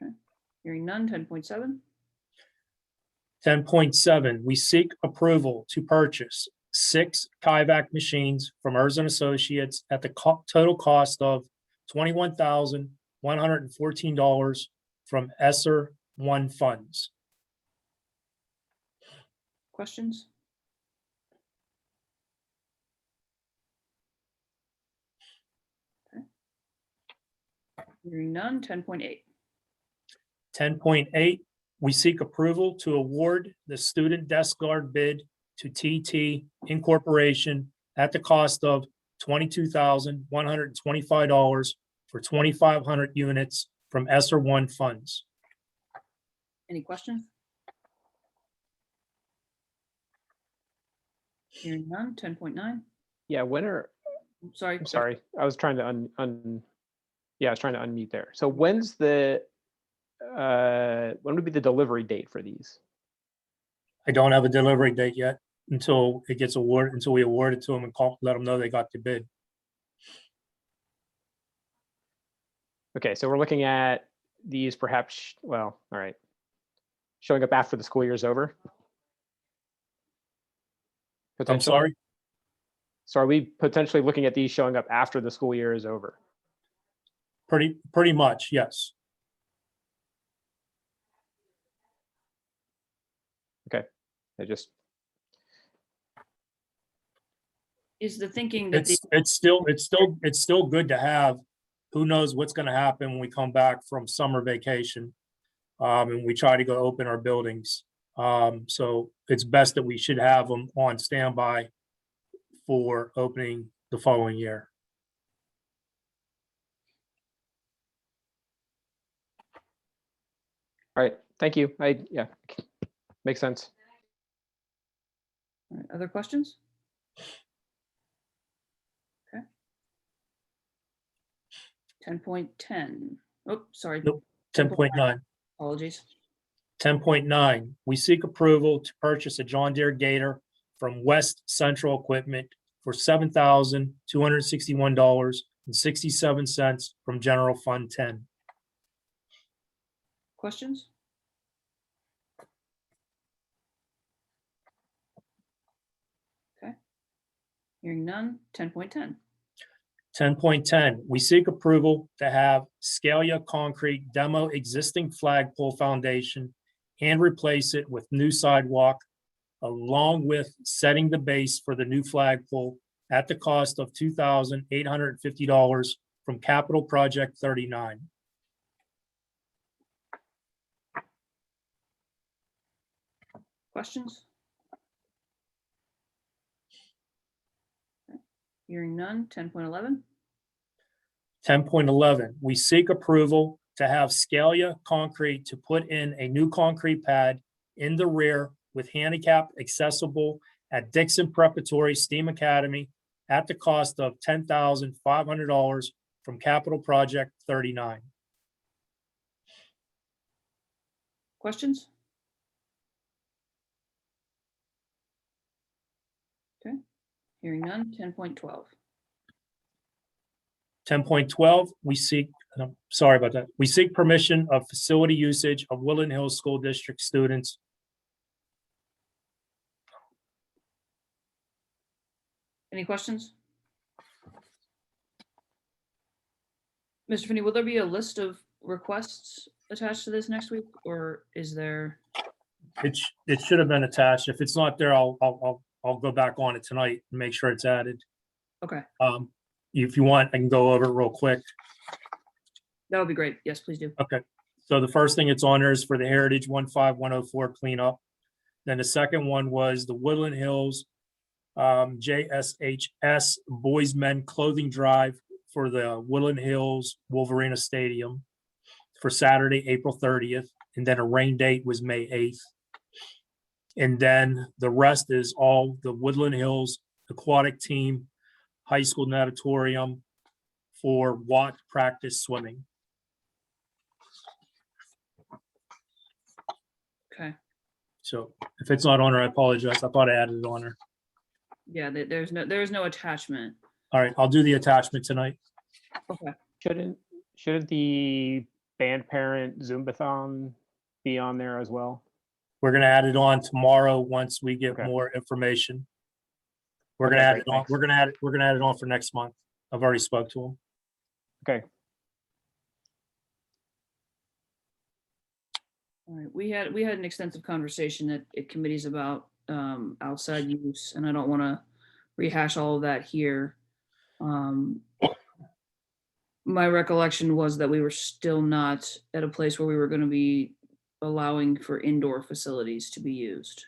Okay. Hearing none. 10.7. 10.7, we seek approval to purchase 6 Kivak machines from Erzin Associates at the total cost of $21,114 from ESSER One funds. Questions? Okay. Hearing none. 10.8. 10.8, we seek approval to award the student desk guard bid to TT Incorporation at the cost of $22,125 for 2,500 units from ESSER One funds. Any questions? Hearing none. 10.9. Yeah, when are, Sorry. I'm sorry, I was trying to I was trying to unmute there. So when's the, when would be the delivery date for these? I don't have a delivery date yet until it gets awarded, until we award it to them and let them know they got the bid. Okay, so we're looking at these perhaps, well, all right. Showing up after the school year is over? I'm Potentially? sorry. So are we potentially looking at these showing up after the school year is over? Pretty much, yes. Okay, I just, Is the thinking that It's still good to have. Who knows what's gonna happen when we come back from summer vacation? And we try to go open our buildings. So it's best that we should have them on standby for opening the following year. all right, thank you. Yeah, makes sense. All right, other questions? Okay. 10.10. Oh, sorry. Nope. 10.9. Apologies. 10.9, we seek approval to purchase a John Deere Gator from West Central Equipment for $7,261.67 from General Fund 10. Questions? Okay. Hearing none. 10.10. 10.10, we seek approval to have Scalia Concrete demo existing flagpole foundation and replace it with new sidewalk, along with setting the base for the new flagpole at the cost of $2,850 from Capital Project 39. Questions? Okay. Hearing none. 10.11. 10.11, we seek approval to have Scalia Concrete to put in a new concrete pad in the rear with handicap accessible at Dixon Preparatory STEAM Academy at the cost of $10,500 from Capital Project 39. Questions? Okay. Hearing none. 10.12. 10.12, we seek, sorry about that. We seek permission of facility usage of Woodland Hills School District students. Any questions? Mr. Finney, will there be a list of requests attached to this next week, or is there? It should have been attached. If it's not there, I'll go back on it tonight and make sure it's added. Okay. If you want, I can go over it real quick. That would be great. Yes, please do. Okay, so the first thing it's on there is for the Heritage 15104 cleanup. Then the second one was the Woodland Hills JSHS Boys Men Clothing Drive for the Woodland Hills Wolverina Stadium for Saturday, April 30th. And then a rain date was May 8th. And then the rest is all the Woodland Hills Aquatic Team High School Natatorium for WAT practice swimming. Okay. So if it's not on there, I apologize. I thought I added it on there. Yeah, there's no attachment. All right, I'll do the attachment tonight. Okay. Shouldn't the band parent Zumbathon be on there as well? We're gonna add it on tomorrow once we get Okay. more information. We're Okay, gonna add great, it on, thanks. we're gonna add it on for next month. I've already spoke to him. Okay. All right, we had an extensive conversation at committees about outside use, and I don't want to rehash all of that here. My recollection was that we were still not at a place where we were going to be allowing for indoor facilities to be used.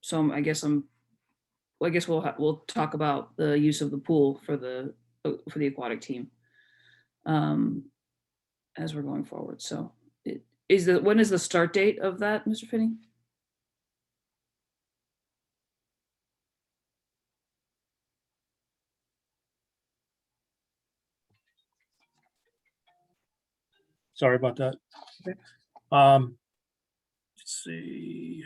So I guess we'll talk about the use of the pool for the aquatic team as we're going forward. So when is the start date of that, Mr. Finney? Sorry about that. Okay. Let's see.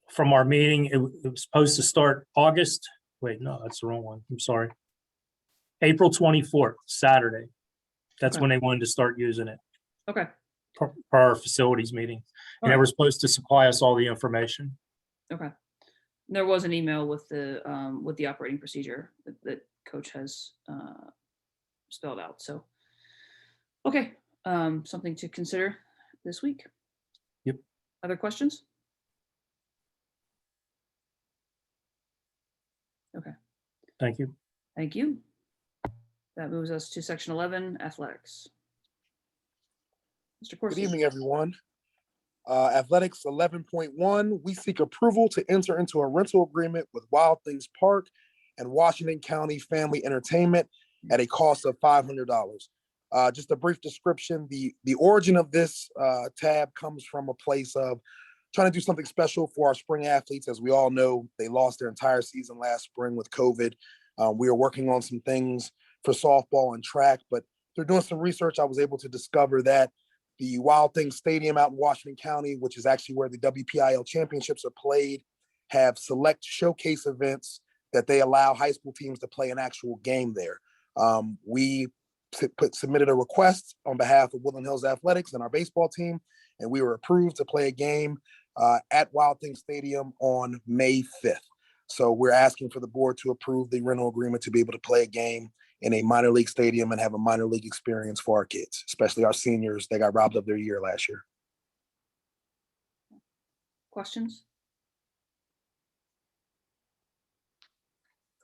From our meeting, it was supposed to start August. Wait, no, that's the wrong one. I'm sorry. April 24th, Saturday. That's Okay. when they wanted to start using it Okay. for our facilities meeting. And they Alright. were supposed to supply us all the information. Okay. There was an email with the operating procedure that Coach has spelled out. So, okay, something to consider this week. Yep. Other questions? Okay. Thank you. Thank you. That moves us to section 11, athletics. Mr. Good Corsi. evening, everyone. Athletics 11.1, we seek approval to enter into a rental agreement with Wild Things Park and Washington County Family Entertainment at a cost of $500. Just a brief description, the origin of this tab comes from a place of trying to do something special for our spring athletes. As we all know, they lost their entire season last spring with COVID. We are working on some things for softball and track, but through doing some research, I was able to discover that the Wild Things Stadium out in Washington County, which is actually where the WPIL championships are played, have select showcase events that they allow high school teams to play an actual game there. We submitted a request on behalf of Woodland Hills Athletics and our baseball team, and we were approved to play a game at Wild Things Stadium on May 5th. So we're asking for the board to approve the rental agreement to be able to play a game in a minor league stadium and have a minor league experience for our kids, especially our seniors. They got robbed of their year last year. Questions?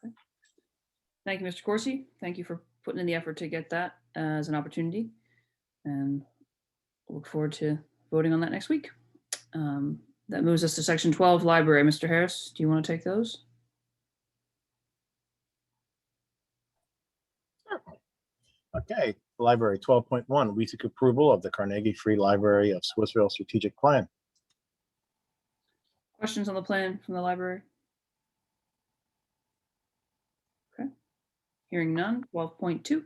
Okay. Thank you, Mr. Corsi. Thank you for putting in the effort to get that as an opportunity. And look forward to voting on that next week. That moves us to section 12, library. Mr. Harris, do you want to take those? Okay, library 12.1, we seek approval of the Carnegie Free Library of Swissville strategic plan. Questions on the plan from the library? Okay. Hearing none. 12.2.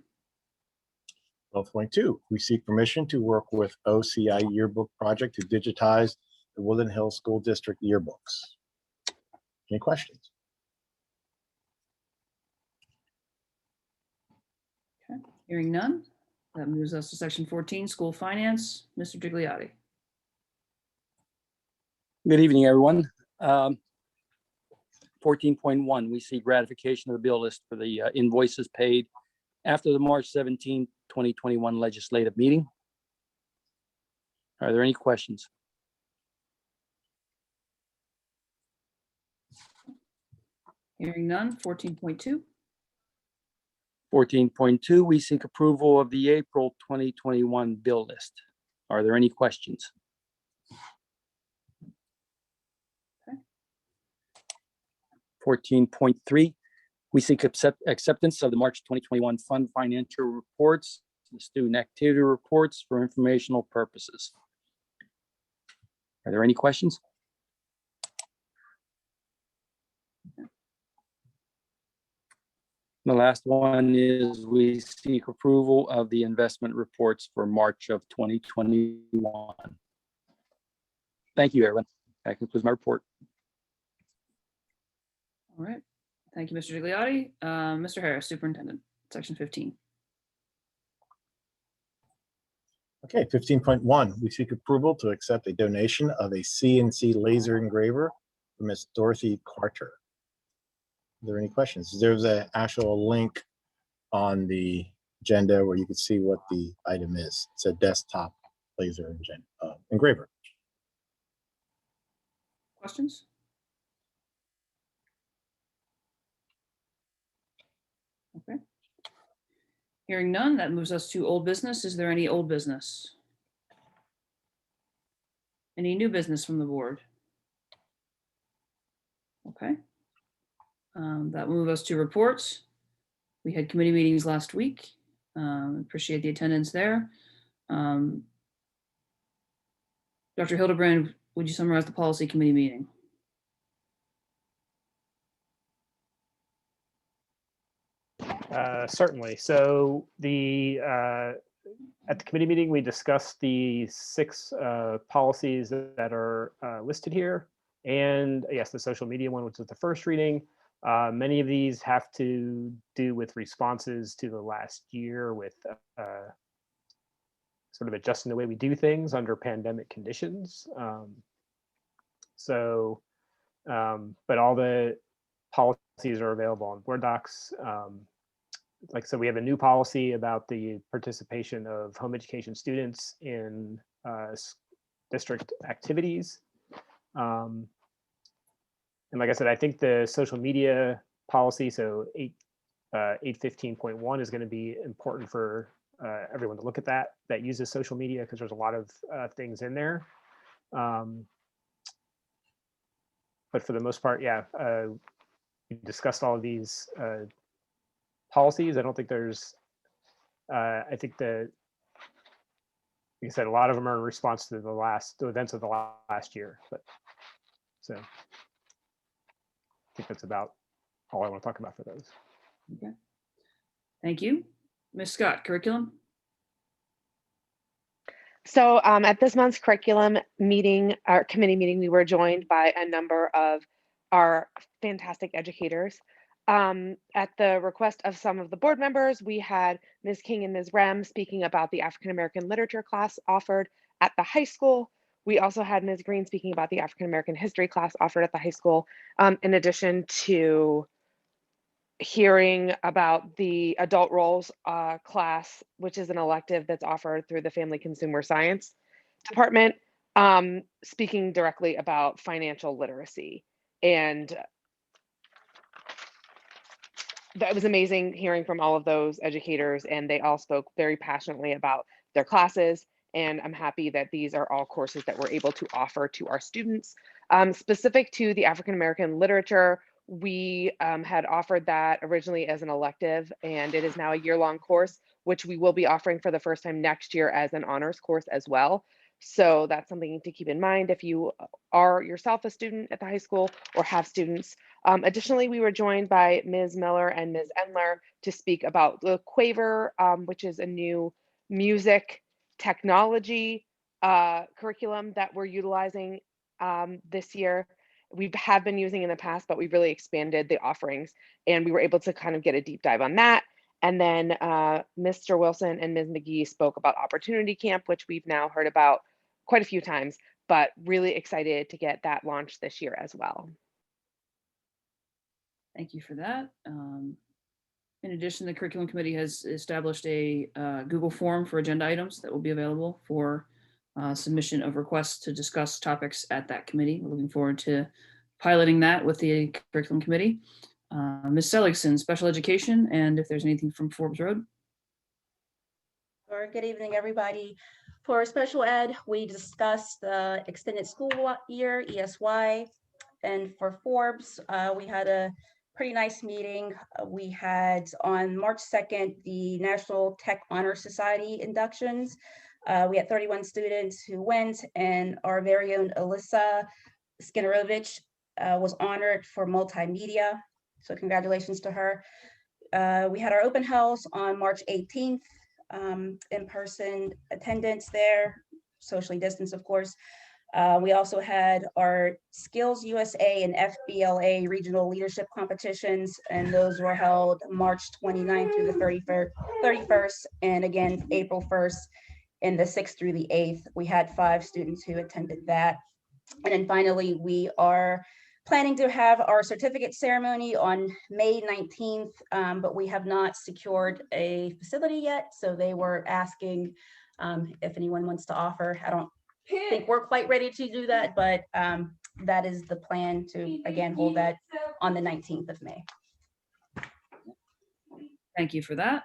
12.2, we seek permission to work with OCI Yearbook Project to digitize the Woodland Hills School District yearbooks. Any questions? Okay. Hearing none. That moves us to section 14, school finance. Mr. Gigliotti. Good evening, everyone. 14.1, we see ratification of the bill list for the invoices paid after the March 17, 2021 legislative meeting. Are there any questions? Hearing none. 14.2. 14.2, we seek approval of the April 2021 bill list. Are there any questions? Okay. 14.3, we seek acceptance of the March 2021 fund financial reports, the student activity reports for informational purposes. Are there any questions? The last one is we seek approval of the investment reports for March of 2021. Thank you, everyone. That concludes my report. All right. Thank you, Mr. Gigliotti. Mr. Harris, Superintendent, Section 15. Okay, 15.1, we seek approval to accept a donation of a CNC laser engraver from Ms. Dorothy Carter. Are there any questions? There's an actual link on the agenda where you can see what the item is. It's a desktop laser engraver. Questions? Okay. Hearing none, that moves us to old business. Is there any old business? Any new business from the board? Okay. That moves us to reports. We had committee meetings last week. Appreciate the attendance there. Dr. Hildebrand, would you summarize the policy committee meeting? Certainly. So at the committee meeting, we discussed the 6 policies that are listed here. And yes, the social media one, which was the first reading. Many of these have to do with responses to the last year with sort of adjusting the way we do things under pandemic conditions. But all the policies are available on Board Docs. Like I said, we have a new policy about the participation of home education students in district activities. And like I said, I think the social media policy, so 815.1 is going to be important for everyone to look at that uses social media, because there's a lot of things in there. But for the most part, yeah, we discussed all of these policies. I don't think there's, I think that, like I said, a lot of them are in response to the events of the last year. But so I think that's about all I want to talk about for those. Okay. Thank you. Ms. Scott, curriculum? So at this month's curriculum meeting, our committee meeting, we were joined by a number of our fantastic educators. At the request of some of the board members, we had Ms. King and Ms. Rem speaking about the African American literature class offered at the high school. We also had Ms. Green speaking about the African American history class offered at the high school, in addition to hearing about the adult roles class, which is an elective that's offered through the Family Consumer Science Department, speaking directly about financial literacy. And that was amazing hearing from all of those educators, and they all spoke very passionately about their classes. And I'm happy that these are all courses that we're able to offer to our students. Specific to the African American literature, we had offered that originally as an elective, and it is now a year-long course, which we will be offering for the first time next year as an honors course as well. So that's something to keep in mind if you are yourself a student at the high school or have students. Additionally, we were joined by Ms. Miller and Ms. Endler to speak about the Quaver, which is a new music technology curriculum that we're utilizing this year. We have been using in the past, but we've really expanded the offerings, and we were able to kind of get a deep dive on that. And then Mr. Wilson and Ms. McGee spoke about Opportunity Camp, which we've now heard about quite a few times, but really excited to get that launched this year as well. Thank you for that. In addition, the curriculum committee has established a Google form for agenda items that will be available for submission of requests to discuss topics at that committee. We're looking forward to piloting that with the curriculum committee. Ms. Seligson, special education, and if there's anything from Forbes Road. Or good evening, everybody. For special ed, we discussed the extended school year, ESY. And for Forbes, we had a pretty nice meeting. We had on March 2nd, the National Tech Honor Society inductions. We had 31 students who went, and our very own Alyssa Skinnerovich was honored for multimedia. So congratulations to her. We had our open house on March 18th, in-person attendance there, socially distanced, of course. We also had our Skills USA and FBLA regional leadership competitions, and those were held March 29th through the 31st, and again, April 1st and the 6th through the 8th. We had 5 students who attended that. And then finally, we are planning to have our certificate ceremony on May 19th, but we have not secured a facility yet. So they were asking if anyone wants to offer. I don't think we're quite ready to do that, but that is the plan to, again, hold that on the 19th of May. Thank you for that.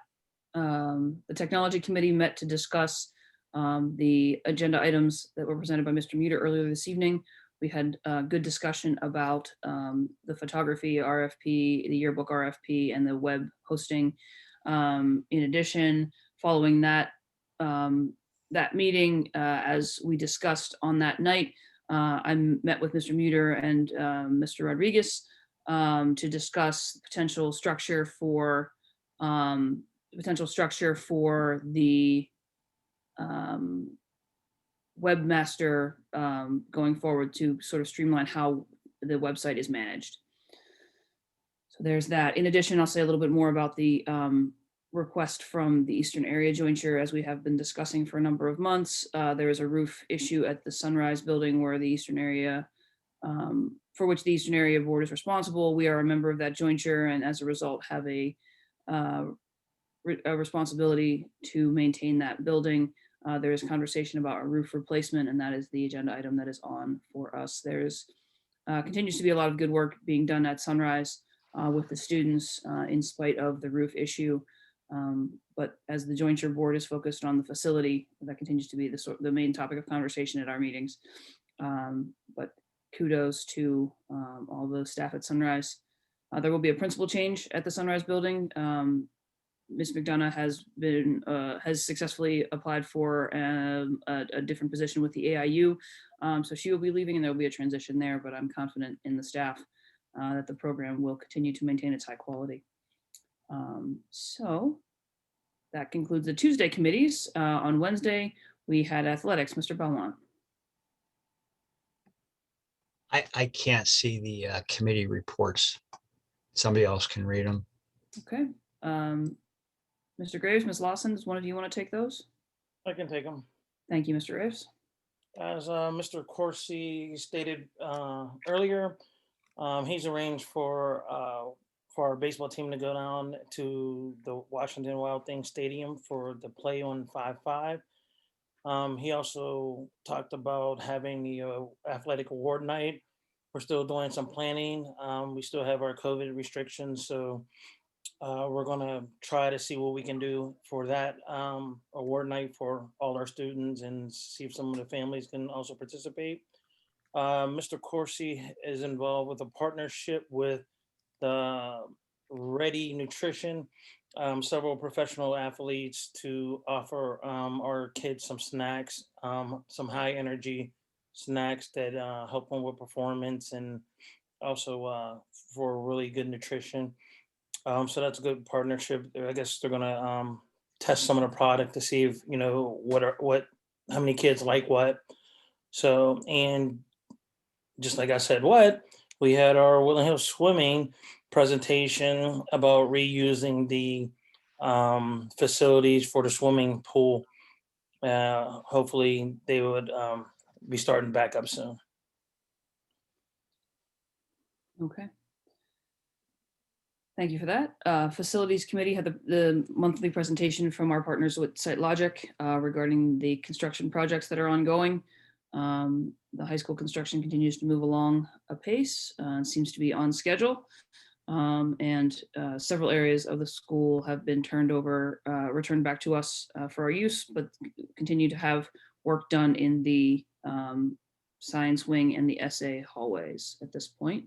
The Technology Committee met to discuss the agenda items that were presented by Mr. Muter earlier this evening. We had a good discussion about the photography RFP, the yearbook RFP, and the web hosting. In addition, following that meeting, as we discussed on that night, I met with Mr. Muter and Mr. Rodriguez to discuss potential structure for the webmaster going forward to sort of streamline how the website is managed. So there's that. In addition, I'll say a little bit more about the request from the Eastern Area Jointure. As we have been discussing for a number of months, there is a roof issue at the Sunrise building where the Eastern Area, for which the Eastern Area Board is responsible. We are a member of that jointure, and as a result have a responsibility to maintain that building. There is conversation about a roof replacement, and that is the agenda item that is on for us. There's continues to be a lot of good work being done at Sunrise with the students in spite of the roof issue. But as the jointure board is focused on the facility, that continues to be the main topic of conversation at our meetings. But kudos to all the staff at Sunrise. There will be a principal change at the Sunrise building. Ms. McDonough has successfully applied for a different position with the AIU. So she will be leaving and there will be a transition there, but I'm confident in the staff that the program will continue to maintain its high quality. So that concludes the Tuesday committees. On Wednesday, we had athletics. Mr. Belmont. I can't see the committee reports. Somebody else can read them. Okay. Mr. Graves, Ms. Lawson, does one of you want to take those? I can take them. Thank you, Mr. Graves. As Mr. Corsi stated earlier, he's arranged for our baseball team to go down to the Washington Wild Things Stadium for the play on 5/5. He also talked about having the athletic award night. We're still doing some planning. We still have our COVID restrictions, so we're gonna try to see what we can do for that award night for all our students and see if some of the families can also participate. Mr. Corsi is involved with a partnership with the Ready Nutrition, several professional athletes to offer our kids some snacks, some high energy snacks that help them with performance and also for really good nutrition. So that's a good partnership. I guess they're gonna test some of the product to see if, you know, how many kids like what. So, and just like I said, we had our Woodland Hills Swimming presentation about reusing the facilities for the swimming pool. Hopefully they would be starting back up soon. Okay. Thank you for that. Facilities Committee had the monthly presentation from our partners with SiteLogic regarding the construction projects that are ongoing. The high school construction continues to move along apace and seems to be on schedule. And several areas of the school have been returned back to us for our use, but continue to have work done in the science wing and the essay hallways at this point.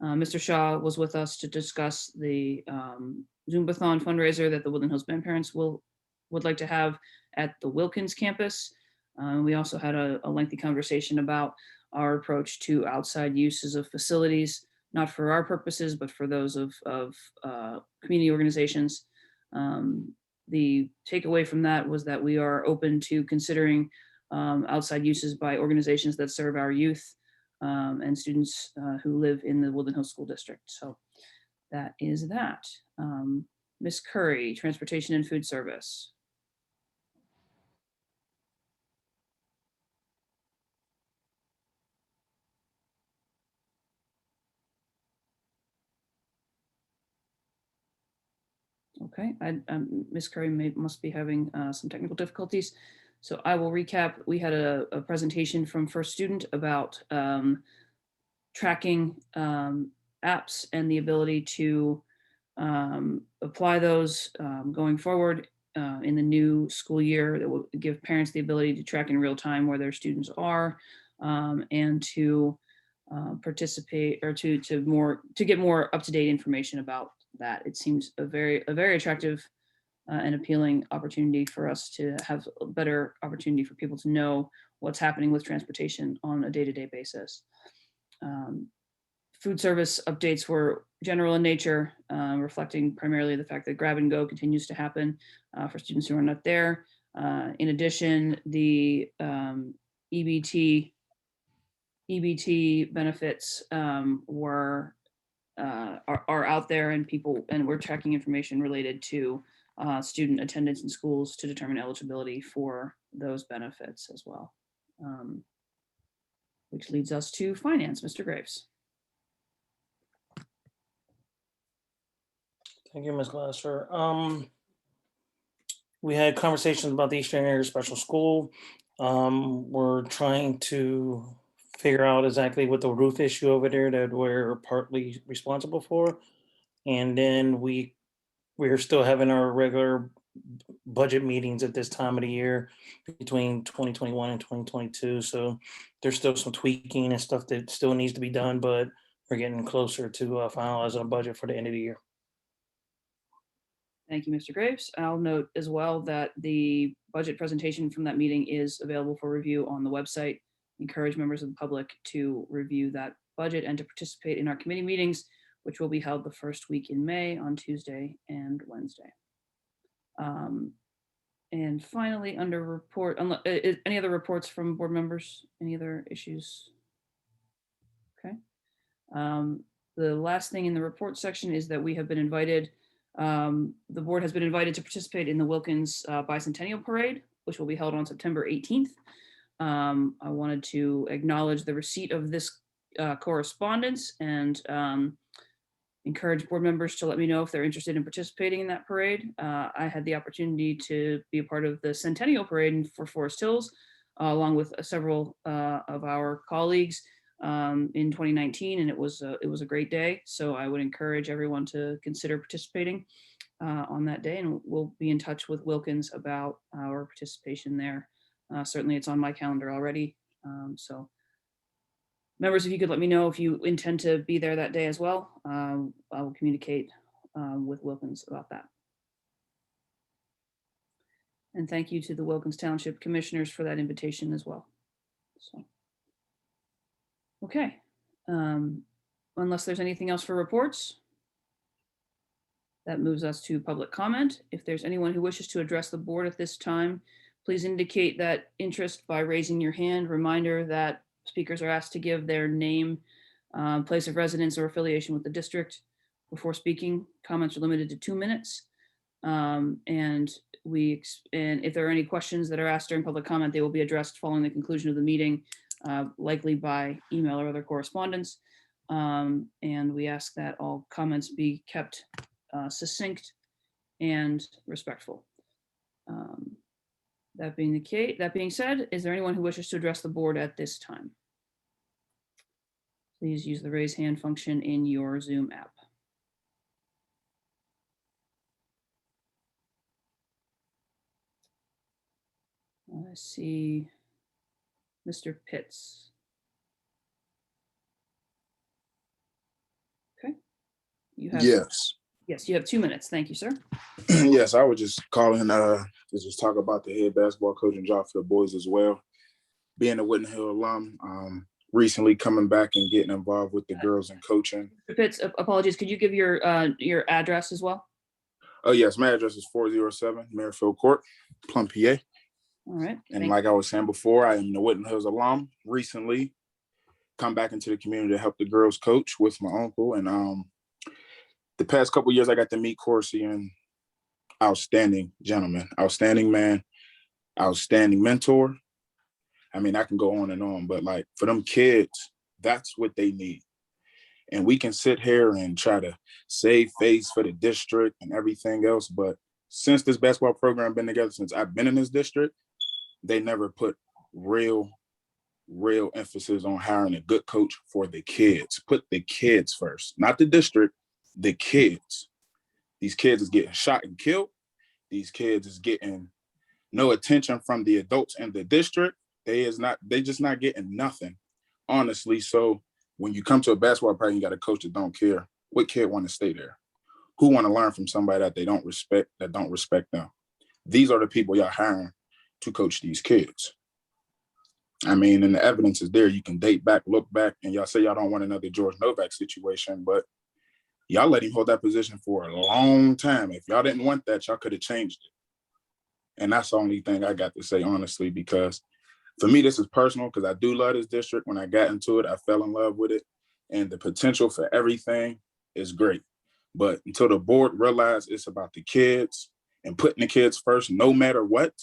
Mr. Shaw was with us to discuss the Zumbathon fundraiser that the Woodland Hills Band parents would like to have at the Wilkins campus. We also had a lengthy conversation about our approach to outside uses of facilities, not for our purposes, but for those of community organizations. The takeaway from that was that we are open to considering outside uses by organizations that serve our youth and students who live in the Woodland Hills School District. So that is that. Ms. Curry, Transportation and Food Service. Okay, Ms. Curry must be having some technical difficulties. So I will recap. We had a presentation from First Student about tracking apps and the ability to apply those going forward in the new school year that will give parents the ability to track in real time where their students are and to participate or to get more up-to-date information about that. It seems a very attractive and appealing opportunity for us to have a better opportunity for people to know what's happening with transportation on a day-to-day basis. Food service updates were general in nature, reflecting primarily the fact that grab and go continues to happen for students who are not there. In addition, the EBT benefits are out there, and we're tracking information related to student attendance in schools to determine eligibility for those benefits as well. Which leads us to finance. Mr. Graves. Thank you, Ms. Glasser. We had conversations about the Eastern Area Special School. We're trying to figure out exactly what the roof issue over there that we're partly responsible for. And then we're still having our regular budget meetings at this time of the year between 2021 and 2022. So there's still some tweaking and stuff that still needs to be done, but we're getting closer to finalizing a budget for the end of the year. Thank you, Mr. Graves. I'll note as well that the budget presentation from that meeting is available for review on the website. Encourage members of the public to review that budget and to participate in our committee meetings, which will be held the first week in May on Tuesday and Wednesday. And finally, under report, any other reports from board members? Any other issues? Okay. The last thing in the report section is that we have been invited, the board has been invited to participate in the Wilkins Bicentennial Parade, which will be held on September 18th. I wanted to acknowledge the receipt of this correspondence and encourage board members to let me know if they're interested in participating in that parade. I had the opportunity to be a part of the Centennial Parade for Forest Hills, along with several of our colleagues in 2019, and it was a great day. So I would encourage everyone to consider participating on that day, and we'll be in touch with Wilkins about our participation there. Certainly it's on my calendar already. So members, if you could let me know if you intend to be there that day as well, I will communicate with Wilkins about that. And thank you to the Wilkins Township Commissioners for that invitation as well. So, okay, unless there's anything else for reports, that moves us to public comment. If there's anyone who wishes to address the board at this time, please indicate that interest by raising your hand. Reminder that speakers are asked to give their name, place of residence, or affiliation with the district before speaking. Comments are limited to 2 minutes. And if there are any questions that are asked during public comment, they will be addressed following the conclusion of the meeting, likely by email or other correspondence. And we ask that all comments be kept succinct and respectful. That being said, is there anyone who wishes to address the board at this time? Please use the raise hand function in your Zoom app. I see Mr. Pitts. Okay. You have, Yes. yes, you have 2 minutes. Thank you, sir. Yes, I was just calling to just talk about the head basketball coaching job for the boys as well. Being a Whitten Hill alum, recently coming back and getting involved with the girls and coaching. Mr. Pitts, apologies. Could you give your address as well? Oh yes, my address is 407 Merrifield Court, Plum, PA. All right. And like I was saying before, I am the Whitten Hills alum. Recently come back into the community to help the girls coach with my uncle. And the past couple of years, I got to meet Corsi, and outstanding gentleman, outstanding man, outstanding mentor. I mean, I can go on and on, but like for them kids, that's what they need. And we can sit here and try to save face for the district and everything else. But since this basketball program been together, since I've been in this district, they never put real emphasis on hiring a good coach for the kids. Put the kids first, not the district, the kids. These kids is getting shot and killed. These kids is getting no attention from the adults in the district. They just not getting nothing, honestly. So when you come to a basketball practice, you got a coach that don't care. What kid want to stay there? Who want to learn from somebody that they don't respect, that don't respect them? These are the people y'all hiring to coach these kids. I mean, and the evidence is there. You can date back, look back, and y'all say y'all don't want another George Novak situation, but y'all let him hold that position for a long time. If y'all didn't want that, y'all could have changed it. And that's the only thing I got to say, honestly, because for me, this is personal because I do love this district. When I got into it, I fell in love with it. And the potential for everything is great. But until the board realizes it's about the kids and putting the kids first, no matter what,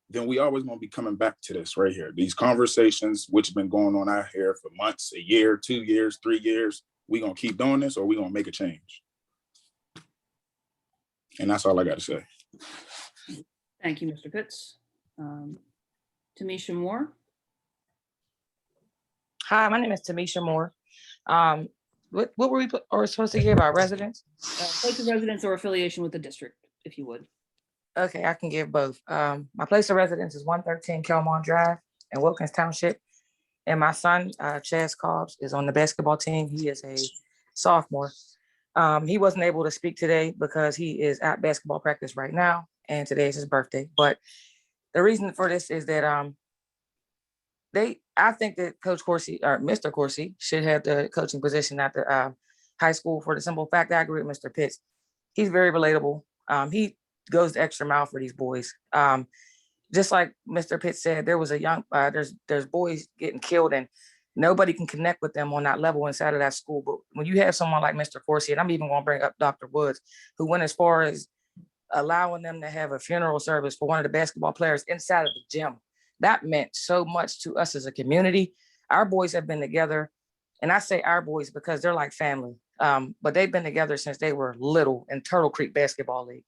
then we always going to be coming back to this right here. These conversations, which have been going on out here for months, a year, 2 years, 3 years, we going to keep doing this or we going to make a change. And that's all I got to say. Thank you, Mr. Pitts. Tamisha Moore. Hi, my name is Tamisha Moore. What were we supposed to give our residents? Place of residence or affiliation with the district, if you would. Okay, I can give both. My place of residence is 113 Kelmont Drive in Wilkins Township. And my son, Chaz Cobbs, is on the basketball team. He is a sophomore. He wasn't able to speak today because he is at basketball practice right now. And today is his birthday. But the reason for this is that I think that Coach Corsi or Mr. Corsi should have the coaching position at the high school for the simple fact that I agree with Mr. Pitts. He's very relatable. He goes the extra mile for these boys. Just like Mr. Pitts said, there was a young, there's boys getting killed and nobody can connect with them on that level inside of that school. But when you have someone like Mr. Corsi, and I'm even going to bring up Dr. Woods, who went as far as allowing them to have a funeral service for one of the basketball players inside of the gym. That meant so much to us as a community. Our boys have been together, and I say our boys because they're like family, but they've been together since they were little in Turtle Creek Basketball League,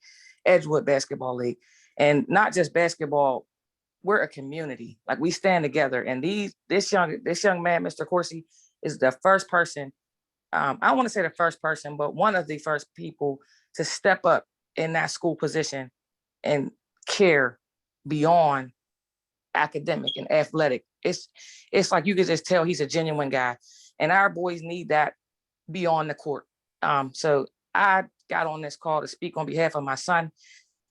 Edgewood Basketball League, and not just basketball. We're a community. Like we stand together, and this young man, Mr. Corsi, is the first person. I don't want to say the first person, but one of the first people to step up in that school position and care beyond academic and athletic. It's like you can just tell he's a genuine guy, and our boys need that beyond the court. So I got on this call to speak on behalf of my son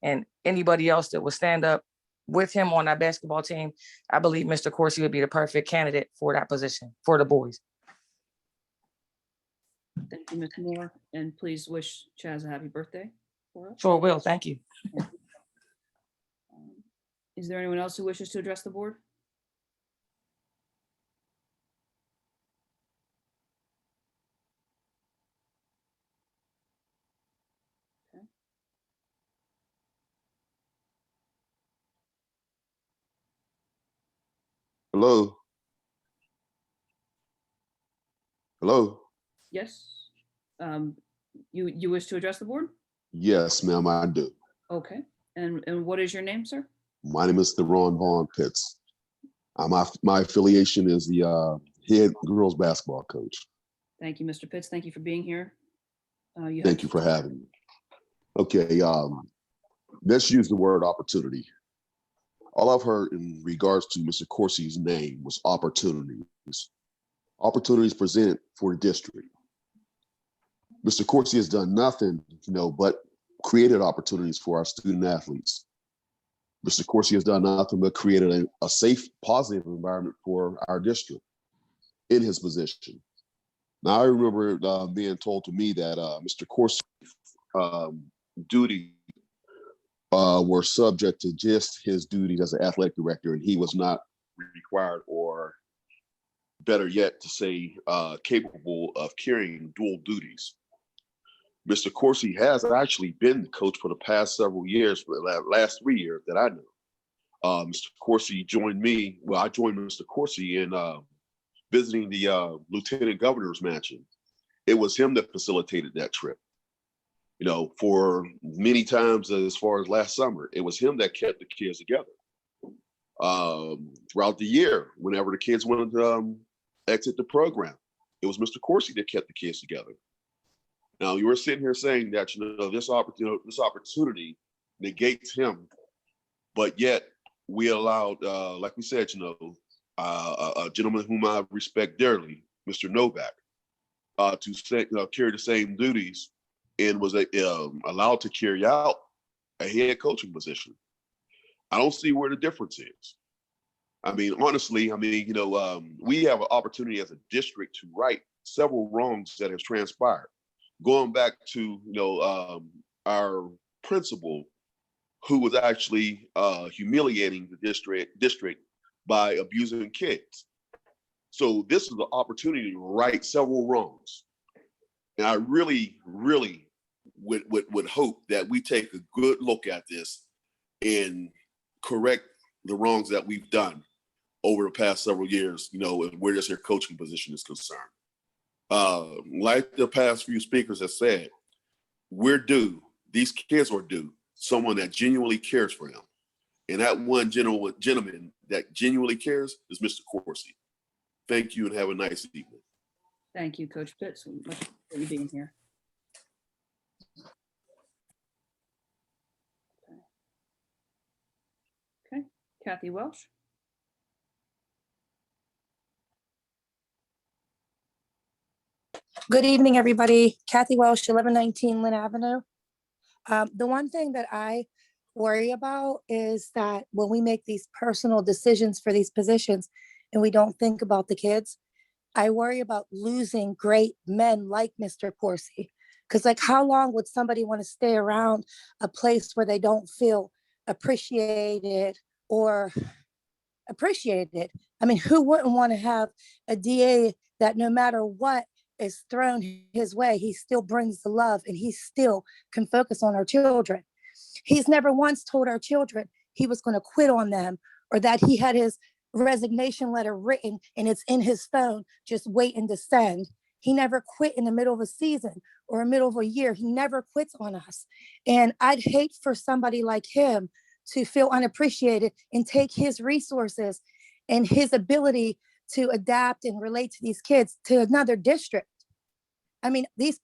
and anybody else that will stand up with him on that basketball team. I believe Mr. Corsi would be the perfect candidate for that position for the boys. Thank you, Ms. Moore, and please wish Chaz a happy birthday for us. Sure will. Thank you. Is there anyone else who wishes to address the board? Okay. Hello. Hello. Yes. You wish to address the board? Yes, ma'am, I do. Okay. And what is your name, sir? My name is Theron Vaughn Pitts. My affiliation is the head girls basketball coach. Thank you, Mr. Pitts. Thank you for being here. Thank you for having me. Okay, let's use the word opportunity. All I've heard in regards to Mr. Corsi's name was opportunities. Opportunities presented for the district. Mr. Corsi has done nothing, but created opportunities for our student athletes. Mr. Corsi has done nothing but created a safe, positive environment for our district in his position. Now, I remember being told to me that Mr. Corsi's duty were subject to just his duties as an athletic director, and he was not required, or better yet to say, capable of carrying dual duties. Mr. Corsi has actually been the coach for the past several years, for the last 3 years that I know. Mr. Corsi joined me, I joined Mr. Corsi in visiting the Lieutenant Governor's mansion. It was him that facilitated that trip. For many times as far as last summer, it was him that kept the kids together. Throughout the year, whenever the kids wanted to exit the program, it was Mr. Corsi that kept the kids together. Now, you were sitting here saying that this opportunity negates him, but yet we allowed, like we said, a gentleman whom I respect dearly, Mr. Novak, to carry the same duties and was allowed to carry out a head coaching position. I don't see where the difference is. I mean, honestly, we have an opportunity as a district to right several wrongs that have transpired. Going back to, our principal, who was actually humiliating the district by abusing kids. So this is an opportunity to right several wrongs. And I really, really would hope that we take a good look at this and correct the wrongs that we've done over the past several years, where this here coaching position is concerned. Like the past few speakers have said, we're due, these kids are due someone that genuinely cares for them. And that one gentleman that genuinely cares is Mr. Corsi. Thank you and have a nice evening. Thank you, Coach Pitts. We much appreciate you being here. Okay, Kathy Welsh. Good evening, everybody. Kathy Welsh, 1119 Lynn Avenue. The one thing that I worry about is that when we make these personal decisions for these positions and we don't think about the kids, I worry about losing great men like Mr. Corsi. Because how long would somebody want to stay around a place where they don't feel appreciated or appreciated? I mean, who wouldn't want to have a DA that no matter what is thrown his way, he still brings the love and he still can focus on our children. He's never once told our children he was going to quit on them or that he had his resignation letter written and it's in his phone just waiting to send. He never quit in the middle of a season or a middle of a year. He never quits on us. And I'd hate for somebody like him to feel unappreciated and take his resources and his ability to adapt and relate to these kids to another district. I mean, these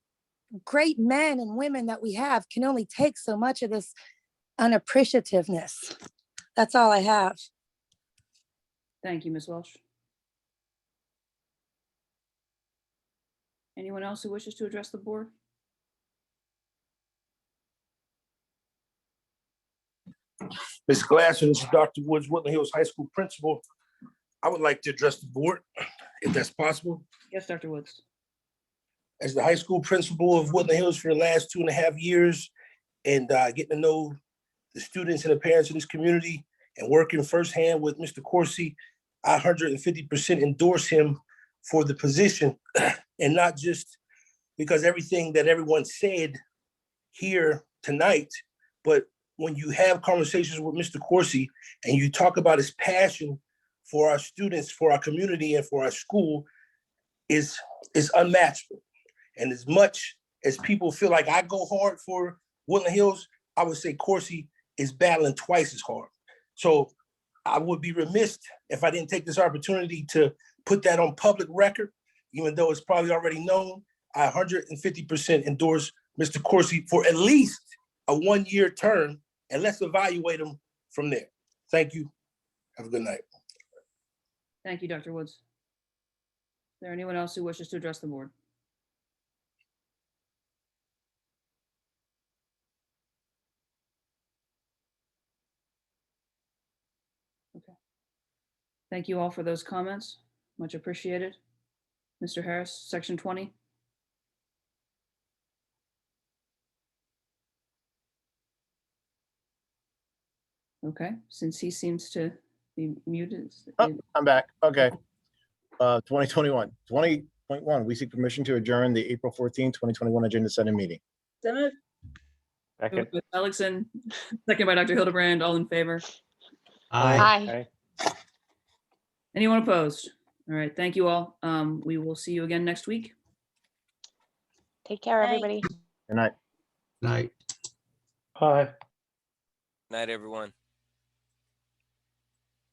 great men and women that we have can only take so much of this unappreciativeness. That's all I have. Thank you, Ms. Welsh. Anyone else who wishes to address the board? Ms. Glasser, this is Dr. Woods, Woodland Hills High School principal. I would like to address the board, if that's possible. Yes, Dr. Woods. As the high school principal of Woodland Hills for the last 2.5 years and getting to know the students and the parents of this community and working firsthand with Mr. Corsi, I 150% endorse him for the position, and not just because everything that everyone said here tonight, but when you have conversations with Mr. Corsi and you talk about his passion for our students, for our community, and for our school is unmatchable. And as much as people feel like I go hard for Woodland Hills, I would say Corsi is battling twice as hard. So I would be remiss if I didn't take this opportunity to put that on public record, even though it's probably already known. I 150% endorse Mr. Corsi for at least a 1-year term, and let's evaluate him from there. Thank you. Have a good night. Thank you, Dr. Woods. Is there anyone else who wishes to address the board? Okay. Thank you all for those comments. Much appreciated. Mr. Harris, section 20. Okay, since he seems to be muted. Oh, I'm back. Okay. 2021, 20.1, we seek permission to adjourn the April 14, 2021 agenda setting meeting. So moved. Second. Moved by Alexion, second by Dr. Hildebrand, all in favor. Aye. Anyone opposed? All right, thank you all. We will see you again next week. Take care, Night. everybody. Good night. Night. Aye. Night, everyone.